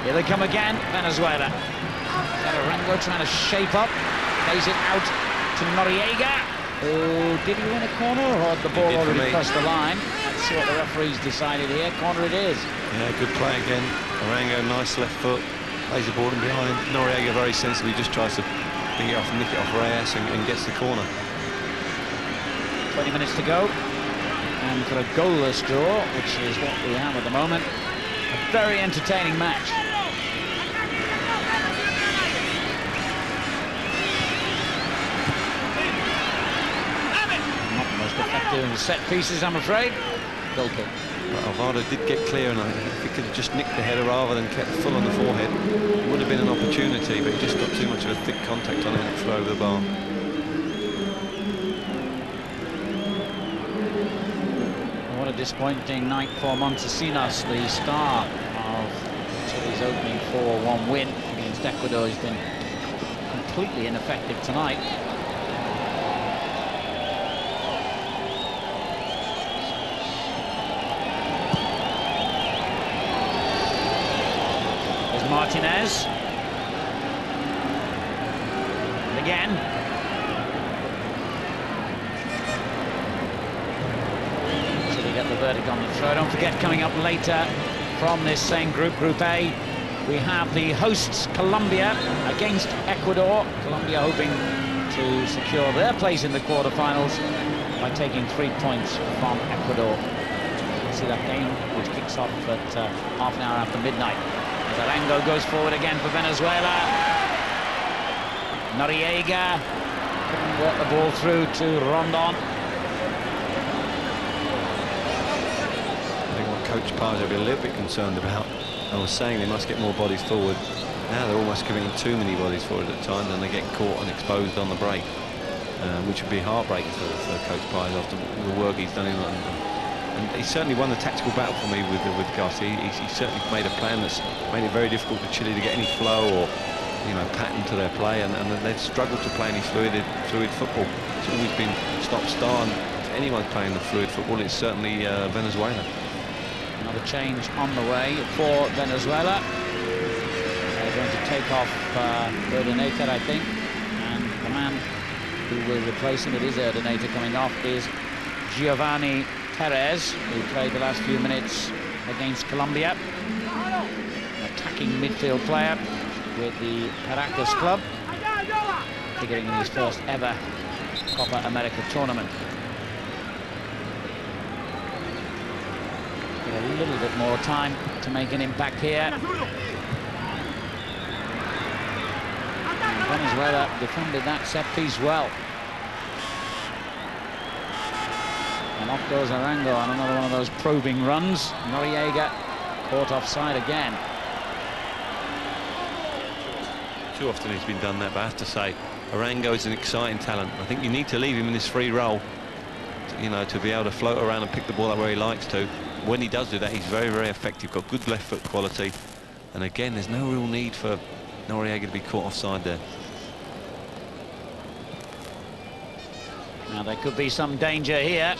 Here they come again, Venezuela. Arango trying to shape up, plays it out to Noriega. Oh, did he win a corner, or had the ball already crossed the line? Let's see what the referee's decided here. Corner it is. Yeah, good play again. Arango, nice left foot, plays the ball in behind. Noriega very sensibly just tries to pick it off, nick it off Reyes and gets the corner. 20 minutes to go. And for a goalless draw, which is what we have at the moment, a very entertaining match. Not the most effective in set pieces, I'm afraid. Goal kick. Well, Alvaro did get clear, and if he could have just nicked the header rather than kept full on the forehead, it would have been an opportunity, but he just got too much of a thick contact on it and flew over the bar. What a disappointing night for Montesinos, the star of Chile's opening 4-1 win against Ecuador. He's been completely ineffective tonight. There's Martinez. And again. Get the verdict on the throw. Don't forget, coming up later from this same group, Group A, we have the hosts Colombia against Ecuador. Colombia hoping to secure their place in the quarterfinals by taking 3 points from Ecuador. We'll see that game, which kicks off at half an hour after midnight. As Arango goes forward again for Venezuela. Noriega couldn't work the ball through to Rondon. Coach Parry will be a little bit concerned about. I was saying they must get more bodies forward. Now they're almost giving too many bodies forward at times, and they get caught and exposed on the break, which would be heartbreaking for Coach Parry after the work he's done in London. And he certainly won the tactical battle for me with Garcia. He certainly made a plan that's made it very difficult for Chile to get any flow or pattern to their play, and they've struggled to play any fluid football. It's always been stop-start, and if anyone's playing the fluid football, it's certainly Venezuela. Another change on the way for Venezuela. They're going to take off Urdaneta, I think, and the man who will replace him, it is Urdaneta coming off, is Giovanni Perez, who played the last few minutes against Colombia. An attacking midfield player with the Caracas club, figuring in his first ever Copa America tournament. A little bit more time to make an impact here. And Venezuela defended that set piece well. And off goes Arango on another one of those probing runs. Noriega caught offside again. Too often he's been done that, but I have to say, Arango is an exciting talent. I think you need to leave him in this free role, to be able to float around and pick the ball up where he likes to. When he does do that, he's very, very effective, got good left foot quality. And again, there's no real need for Noriega to be caught offside there. Now there could be some danger here.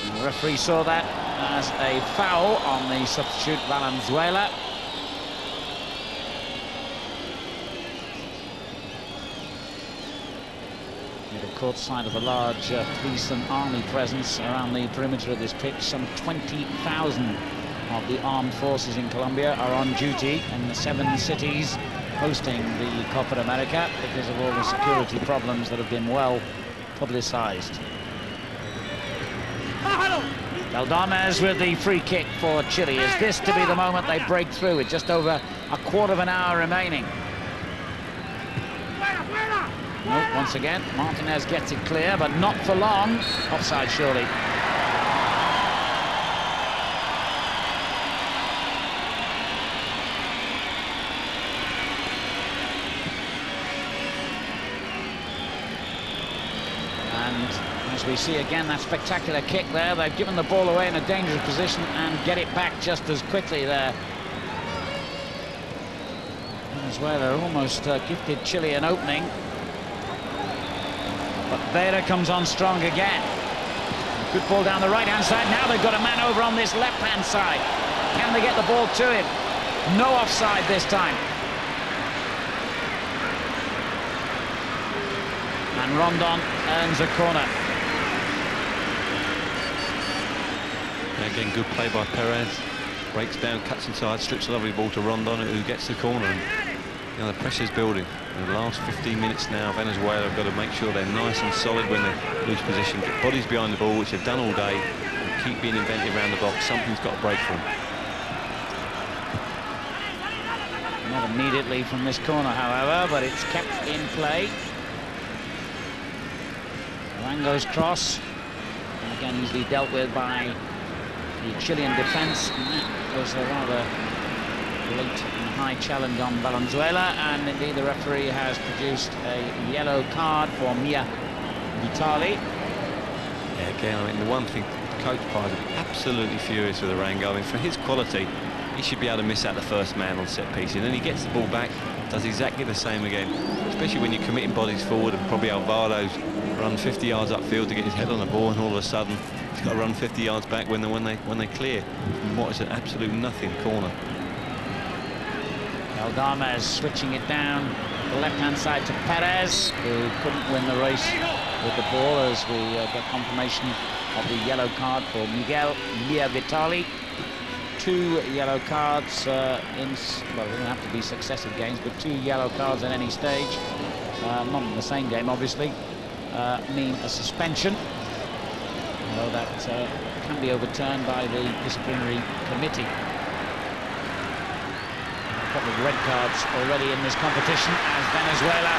And the referee saw that as a foul on the substitute Valenzuela. Court side of a large police and army presence around the perimeter of this pitch. Some 20,000 of the armed forces in Colombia are on duty in the 7 cities hosting the Copa America because of all the security problems that have been well publicized. Galdames with the free kick for Chile. Is this to be the moment they break through with just over a quarter of an hour remaining? Nope, once again, Martinez gets it clear, but not for long. Offside, surely. And As we see again, that spectacular kick there. They've given the ball away in a dangerous position and get it back just as quickly there. Venezuela almost gifted Chile an opening. But Vera comes on strong again. Good ball down the right-hand side. Now they've got a man over on this left-hand side. Can they get the ball to him? No offside this time. And Rondon earns a corner. Again, good play by Perez. Breaks down, cuts inside, slips a lovely ball to Rondon, who gets the corner. And, you know, the pressure's building. In the last 15 minutes now, Venezuela have got to make sure they're nice and solid when they lose position. Get bodies behind the ball, which they've done all day, and keep being inventive around the box. Something's got to break for them. Not immediately from this corner, however, but it's kept in play. Rango's cross, and again easily dealt with by the Chilean defence, and that was a rather late and high challenge on Valenzuela, and indeed the referee has produced a yellow card for Mia Vitali. Yeah, again, I mean, the one thing, Coach Parry is absolutely furious with Arango. I mean, for his quality, he should be able to miss out the first man on set piece, and then he gets the ball back, does exactly the same again, especially when you're committing bodies forward, and probably Alvado's run 50 yards upfield to get his head on the ball, and all of a sudden he's got to run 50 yards back when they clear from what is an absolute nothing corner. Aldames switching it down the left-hand side to Perez, who couldn't win the race with the ball, as we get confirmation of the yellow card for Mia Vitali. 2 yellow cards well, they don't have to be successive games, but 2 yellow cards at any stage, not in the same game obviously, mean a suspension, although that can be overturned by the disciplinary committee. A couple of red cards already in this competition, as Venezuela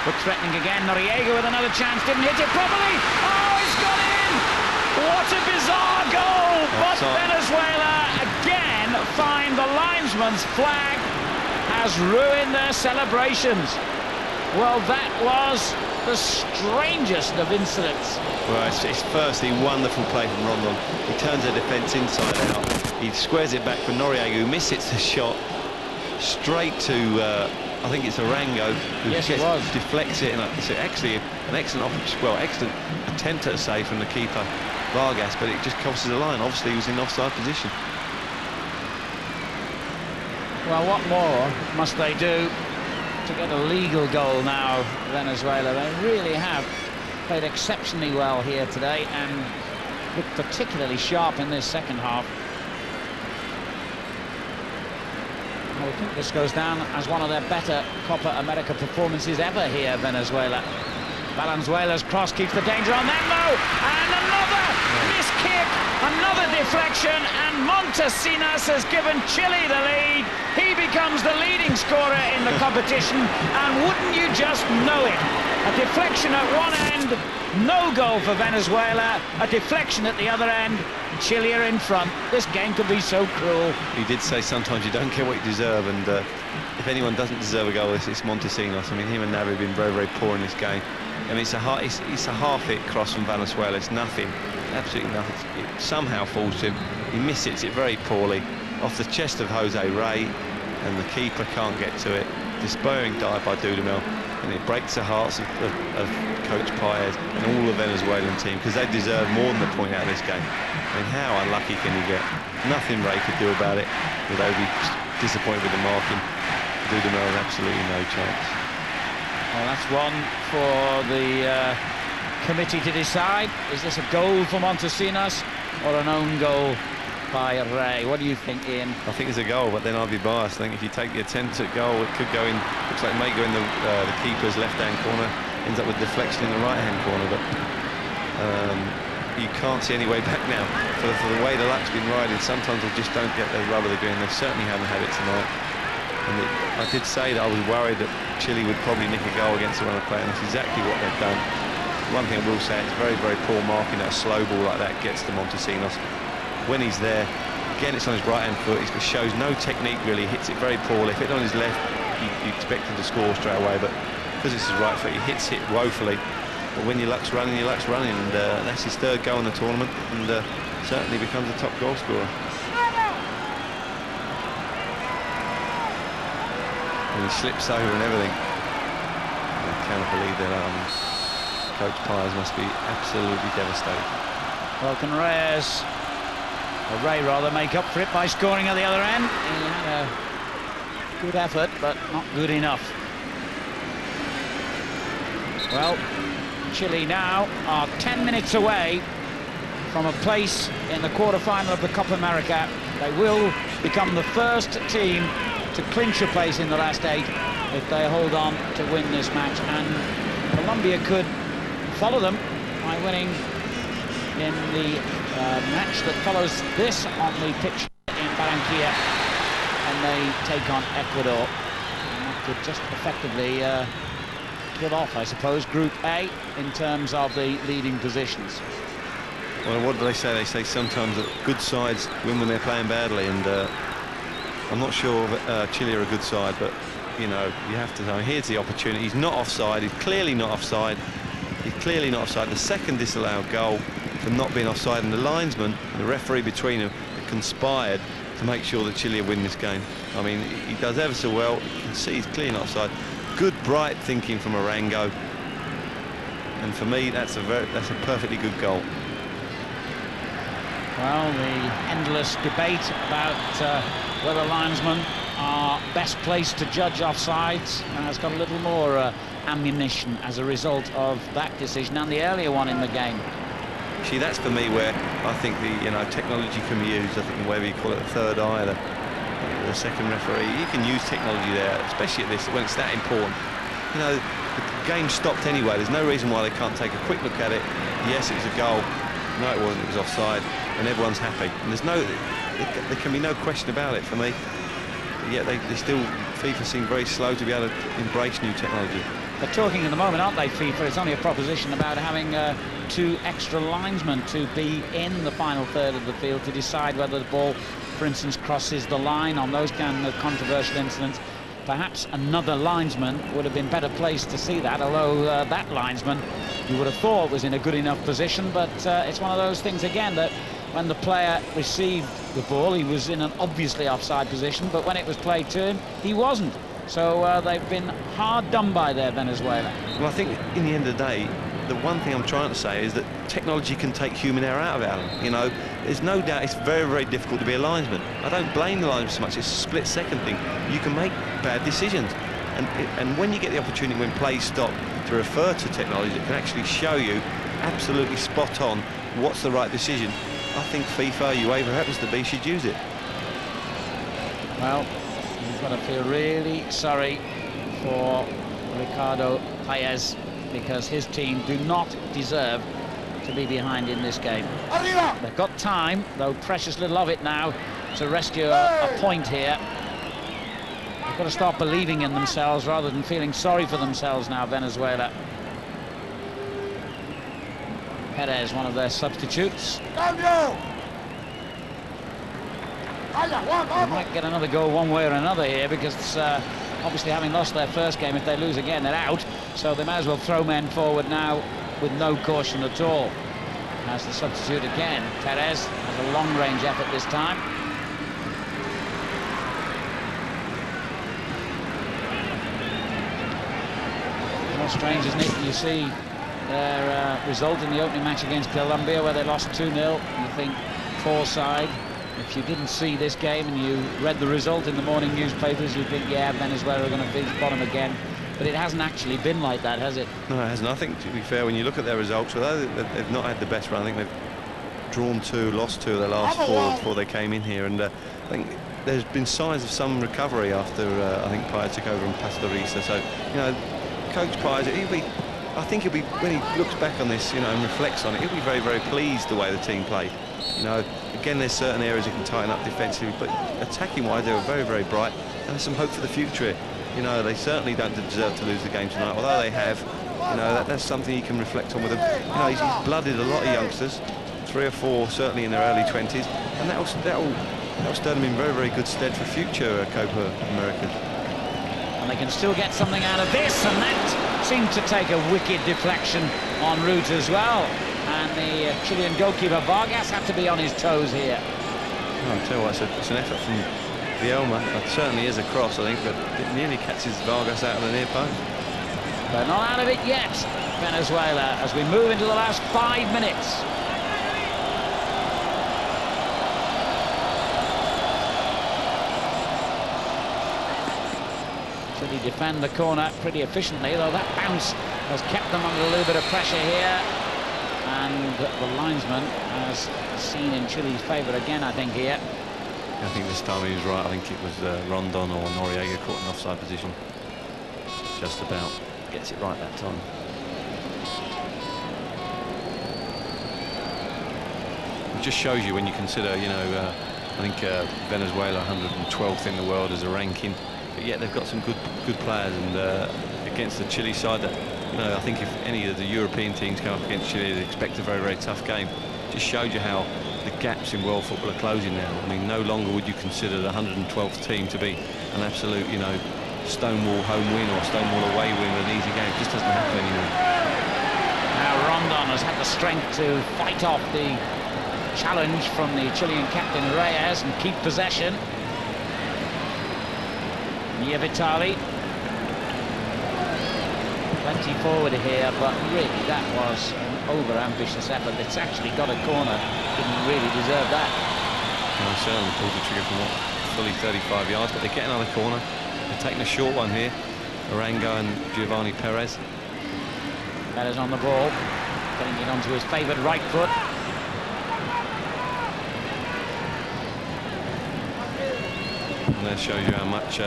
look threatening again. Noriega with another chance, didn't hit it properly. Oh, it's gone in! What a bizarre goal! But Venezuela again find the linesman's flag has ruined their celebrations. Well, that was the strangest of incidents. Well, it's firstly wonderful play from Rondon. He turns the defence inside out. He squares it back for Noriega, who misses the shot straight to, I think it's Arango, who deflects it, and it's actually an excellent attempt at a save from the keeper, Vargas, but it just crosses the line. Obviously, he was in offside position. Well, what more must they do to get a legal goal now, Venezuela? They really have played exceptionally well here today and looked particularly sharp in this second half. I think this goes down as one of their better Copa America performances ever here, Venezuela. Valenzuela's cross keeps the danger on them, though, and another missed kick, another deflection, and Montesinos has given Chile the lead. He becomes the leading scorer in the competition, and wouldn't you just know it? A deflection at one end, no goal for Venezuela. A deflection at the other end, Chile are in front. This game could be so cruel. He did say sometimes you don't get what you deserve, and if anyone doesn't deserve a goal, it's Montesinos. I mean, him and Navi have been very, very poor in this game. I mean, it's a half-hit cross from Venezuela. It's nothing, absolutely nothing. It somehow falls to him. He misses it very poorly off the chest of Jose Rey, and the keeper can't get to it. Despairing dive by Dudamel, and it breaks the hearts of Coach Paez and all the Venezuelan team, because they deserve more than a point out of this game. I mean, how unlucky can you get? Nothing Rey could do about it, although he'd be disappointed with the marking. Dudamel has absolutely no chance. Well, that's one for the committee to decide. Is this a goal for Montesinos or an own goal by Rey? What do you think, Ian? I think it's a goal, but then I'd be biased. I think if you take the attempt at goal, it could go in. Looks like it may go in the keeper's left-hand corner. Ends up with deflection in the right-hand corner, but you can't see any way back now. For the way the luck's been riding, sometimes they just don't get the rub of the green. They certainly haven't had it tonight. And I did say that I was worried that Chile would probably nick a goal against the run of play, and that's exactly what they've done. One thing I will say, it's very, very poor marking that a slow ball like that gets to Montesinos. When he's there, again, it's on his right-hand foot. It shows no technique, really. He hits it very poorly. If it on his left, you expect him to score straight away, but because it's his right foot, he hits it woefully. But when your luck's running, your luck's running, and that's his third goal in the tournament, and certainly becomes a top goal scorer. And he slips over and everything. I cannot believe that. Coach Pyers must be absolutely devastated. Well, can Ray rather make up for it by scoring at the other end? He had a good effort, but not good enough. Well, Chile now are 10 minutes away from a place in the quarter-final of the Copa America. They will become the first team to clinch a place in the last 8 if they hold on to win this match, and Colombia could follow them by winning in the match that follows this on the pitch in Barranquilla, and they take on Ecuador. And that could just effectively kill off, I suppose, Group A in terms of the leading positions. Well, what do they say? They say sometimes that good sides win when they're playing badly, and I'm not sure that Chile are a good side, but you know, you have to know. Here's the opportunity. He's not offside. He's clearly not offside. He's clearly not offside. The second disallowed goal for not being offside, and the linesman, the referee between them, conspired to make sure that Chile win this game. I mean, he does ever so well. You can see he's clearly not offside. Good, bright thinking from Arango, and for me, that's a perfectly good goal. Well, the endless debate about whether linesmen are best placed to judge offsides has got a little more ammunition as a result of that decision and the earlier one in the game. See, that's for me where I think the technology can be used. I think whether you call it the third eye, the second referee, you can use technology there, especially at this when it's that important. You know, the game stopped anyway. There's no reason why they can't take a quick look at it. Yes, it was a goal. No, it wasn't. It was offside, and everyone's happy. And there can be no question about it for me. But yet they still, FIFA seem very slow to be able to embrace new technology. They're talking at the moment, aren't they, FIFA? It's only a proposition about having 2 extra linesmen to be in the final third of the field to decide whether the ball, for instance, crosses the line on those kind of controversial incidents. Perhaps another linesman would have been better placed to see that, although that linesman, you would have thought, was in a good enough position. But it's one of those things, again, that when the player received the ball, he was in an obviously offside position, but when it was played to him, he wasn't. So they've been hard done by there, Venezuela. Well, I think in the end of the day, the one thing I'm trying to say is that technology can take human error out of it, Alan. You know, there's no doubt it's very, very difficult to be a linesman. I don't blame the linesman so much. It's a split-second thing. You can make bad decisions. And when you get the opportunity when plays stop to refer to technology that can actually show you absolutely spot on what's the right decision, I think FIFA, whoever happens to be, should use it. Well, you've got to feel really sorry for Ricardo Paez, because his team do not deserve to be behind in this game. Arriba! They've got time, though precious little of it now, to rescue a point here. They've got to start believing in themselves rather than feeling sorry for themselves now, Venezuela. Perez, one of their substitutes. They might get another goal one way or another here, because obviously having lost their first game, if they lose again, they're out. So they might as well throw men forward now with no caution at all. As the substitute again, Perez has a long-range effort this time. More strange, isn't it? You see their result in the opening match against Colombia, where they lost 2-0. You think, poor side. If you didn't see this game and you read the result in the morning newspapers, you'd think, yeah, Venezuela are going to finish bottom again. But it hasn't actually been like that, has it? No, it hasn't. I think, to be fair, when you look at their results, although they've not had the best run, I think they've drawn 2, lost 2 of their last 4 before they came in here. And I think there's been signs of some recovery after, I think, Parry took over in Pastoriza. So, you know, Coach Parry, I think he'll be, when he looks back on this, you know, and reflects on it, he'll be very, very pleased the way the team played. You know, again, there's certain areas he can tighten up defensively, but attacking-wise, they were very, very bright, and there's some hope for the future here. You know, they certainly don't deserve to lose the game tonight, although they have. You know, that's something you can reflect on with them. You know, he's blooded a lot of youngsters, 3 or 4 certainly in their early 20s, and that'll stand them in very, very good stead for future Copa America. And they can still get something out of this, and that seemed to take a wicked deflection en route as well. And the Chilean goalkeeper Vargas had to be on his toes here. Well, I'll tell you what, it's an effort from Vielma. It certainly is a cross, I think, but it nearly catches Vargas out of the near post. But not out of it yet, Venezuela, as we move into the last 5 minutes. Chile defend the corner pretty efficiently, though that bounce has kept them under a little bit of pressure here. And the linesman has seen in Chile's favour again, I think, here. I think this time he was right. I think it was Rondon or Noriega caught an offside position. Just about gets it right that time. It just shows you when you consider, you know, I think Venezuela 112th in the world as a ranking, but yet they've got some good players, and against the Chile side that, you know, I think if any of the European teams come up against Chile, they expect a very, very tough game. Just showed you how the gaps in world football are closing now. I mean, no longer would you consider the 112th team to be an absolute, you know, Stonewall home win or Stonewall away win with an easy game. It just doesn't happen anymore. Now Rondon has had the strength to fight off the challenge from the Chilean captain Reyes and keep possession. Nia Vitali. Plenty forward here, but really that was an over-ambitious effort. It's actually got a corner. Didn't really deserve that. Well, certainly pulled the trigger from fully 35 yards, but they get another corner. They're taking a short one here. Arango and Giovanni Perez. Perez on the ball, getting it onto his favoured right foot. And that shows you how much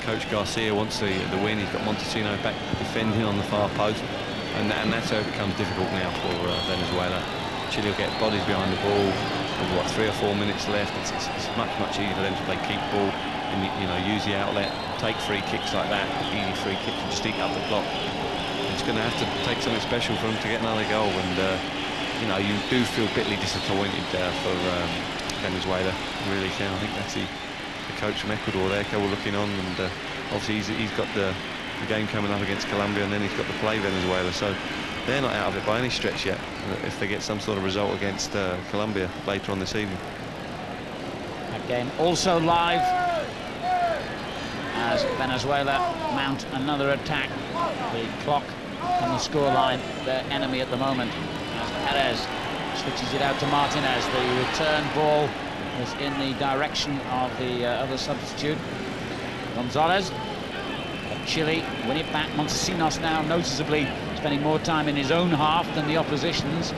Coach Garcia wants the win. He's got Montesino back defending on the far post, and that's how it becomes difficult now for Venezuela. Chile will get bodies behind the ball. With what, 3 or 4 minutes left? It's much easier for them to play keep ball and, you know, use the outlet, take free kicks like that, easy free kicks, and just eat up the clock. It's going to have to take something special for them to get another goal, and you know, you do feel bitterly disappointed for Venezuela. Really can. I think that's the coach from Ecuador there, looking on, and obviously he's got the game coming up against Colombia, and then he's got to play Venezuela, so they're not out of it by any stretch yet if they get some sort of result against Colombia later on this evening. That game also live as Venezuela mount another attack. The clock and the scoreline, their enemy at the moment, as Perez switches it out to Martinez. The return ball was in the direction of the other substitute, Gonzalez. But Chile win it back. Montesinos now noticeably spending more time in his own half than the opposition's,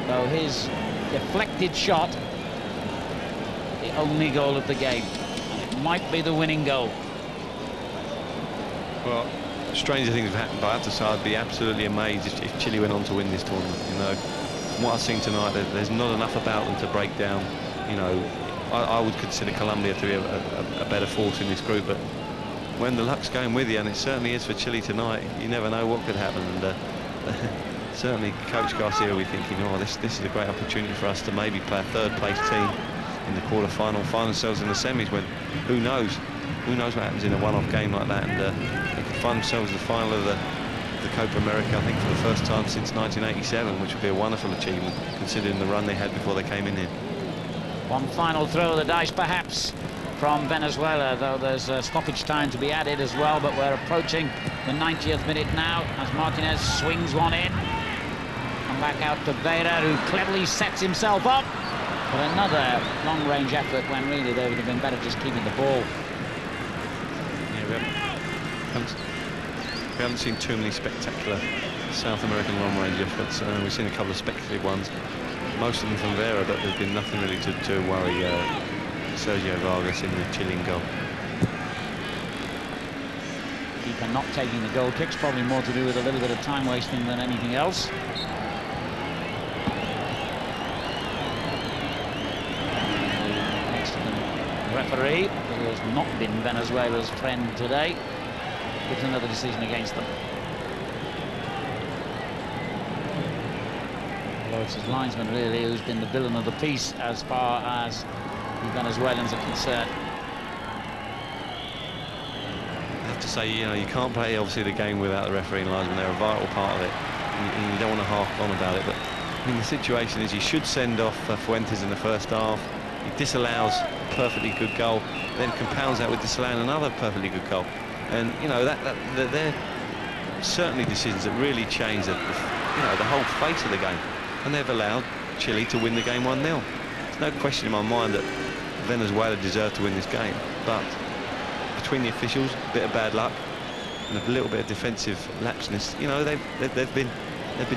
though his deflected shot, the only goal of the game, and it might be the winning goal. Well, stranger things have happened, but I have to say I'd be absolutely amazed if Chile went on to win this tournament. You know, from what I've seen tonight, there's not enough about them to break down. You know, I would consider Colombia to be a better force in this group, but when the luck's going with you, and it certainly is for Chile tonight, you never know what could happen. And certainly Coach Garcia will be thinking, oh, this is a great opportunity for us to maybe play a third-place team in the quarter-final, find themselves in the semis, when who knows what happens in a one-off game like that, and they could find themselves in the final of the Copa America, I think, for the first time since 1987, which would be a wonderful achievement considering the run they had before they came in here. One final throw of the dice perhaps from Venezuela, though there's stoppage time to be added as well, but we're approaching the 90th minute now as Martinez swings one in. Come back out to Vera, who cleverly sets himself up for another long-range effort when really they would have been better just keeping the ball. Yeah, we haven't seen too many spectacular South American long-range efforts. We've seen a couple of spectacular ones, most of them from Vera, but there's been nothing really to worry Sergio Vargas in the Chilean goal. Keeper not taking the goal kicks, probably more to do with a little bit of time wasting than anything else. Mexican referee, who has not been Venezuela's friend today, gives another decision against them. Although it's his linesman really who's been the villain of the piece as far as the Venezuelans are concerned. I have to say, you know, you can't play obviously the game without the referee and linesman. They're a vital part of it. and you don't want to harp on about it, but I mean, the situation is you should send off Fuentes in the first half. He disallows a perfectly good goal, then compounds that with disallowing another perfectly good goal. And you know they're certainly decisions that really change the whole face of the game. And they've allowed Chile to win the game 1-0. There's no question in my mind that Venezuela deserved to win this game, but between the officials, a bit of bad luck and a little bit of defensive lapseness, you know, they've been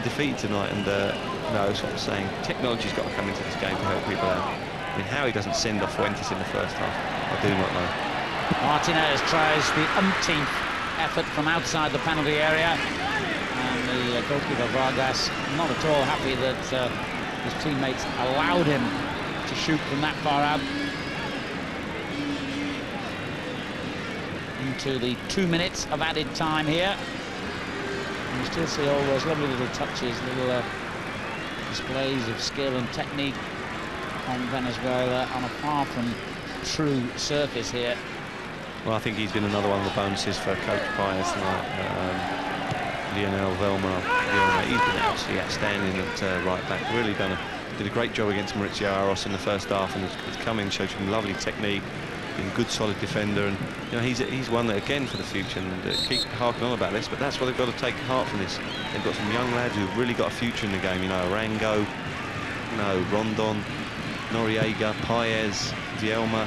defeated tonight. And you know, as I was saying, technology's got to come into this game to help people out. I mean, how he doesn't send off Fuentes in the first half, I do not know. Martinez tries the umpteenth effort from outside the penalty area, and the goalkeeper Vargas not at all happy that his teammates allowed him to shoot from that far out. Into the 2 minutes of added time here. And you still see all those lovely little touches, little displays of skill and technique on Venezuela on a far from true surface here. Well, I think he's been another one of the bonuses for Coach Parry tonight. Lionel Velma, he's been absolutely outstanding at right back. Really did a great job against Mauricio Aros in the first half, and has come in, showed some lovely technique, been a good solid defender, and you know he's one that again for the future. And keep harking on about this, but that's what they've got to take heart from this. They've got some young lads who've really got a future in the game. You know, Arango, you know, Rondon, Noriega, Paez, Vielma,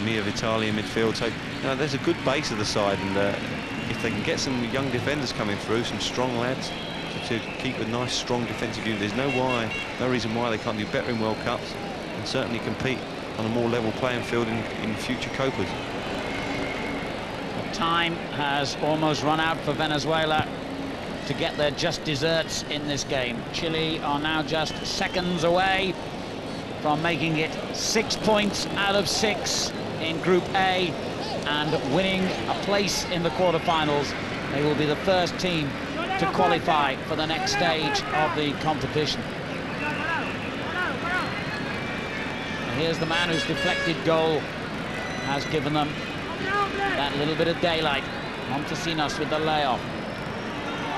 Mia Vitali in midfield. So you know, there's a good base of the side, and if they can get some young defenders coming through, some strong lads to keep a nice strong defensive unit, there's no reason why they can't do better in World Cups and certainly compete on a more level playing field in future Copas. Time has almost run out for Venezuela to get their just desserts in this game. Chile are now just seconds away from making it 6 points out of 6 in Group A and winning a place in the quarterfinals. They will be the first team to qualify for the next stage of the competition. And here's the man whose deflected goal has given them that little bit of daylight. Montesinos with the layoff.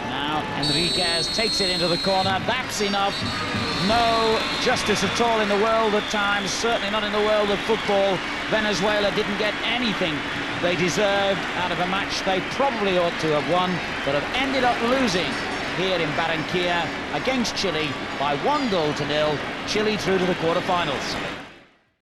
Now Enriquez takes it into the corner. That's enough. No justice at all in the world at times, certainly not in the world of football. Venezuela didn't get anything they deserved out of a match they probably ought to have won, but have ended up losing here in Barranquilla against Chile by 1-0. Chile through to the quarterfinals.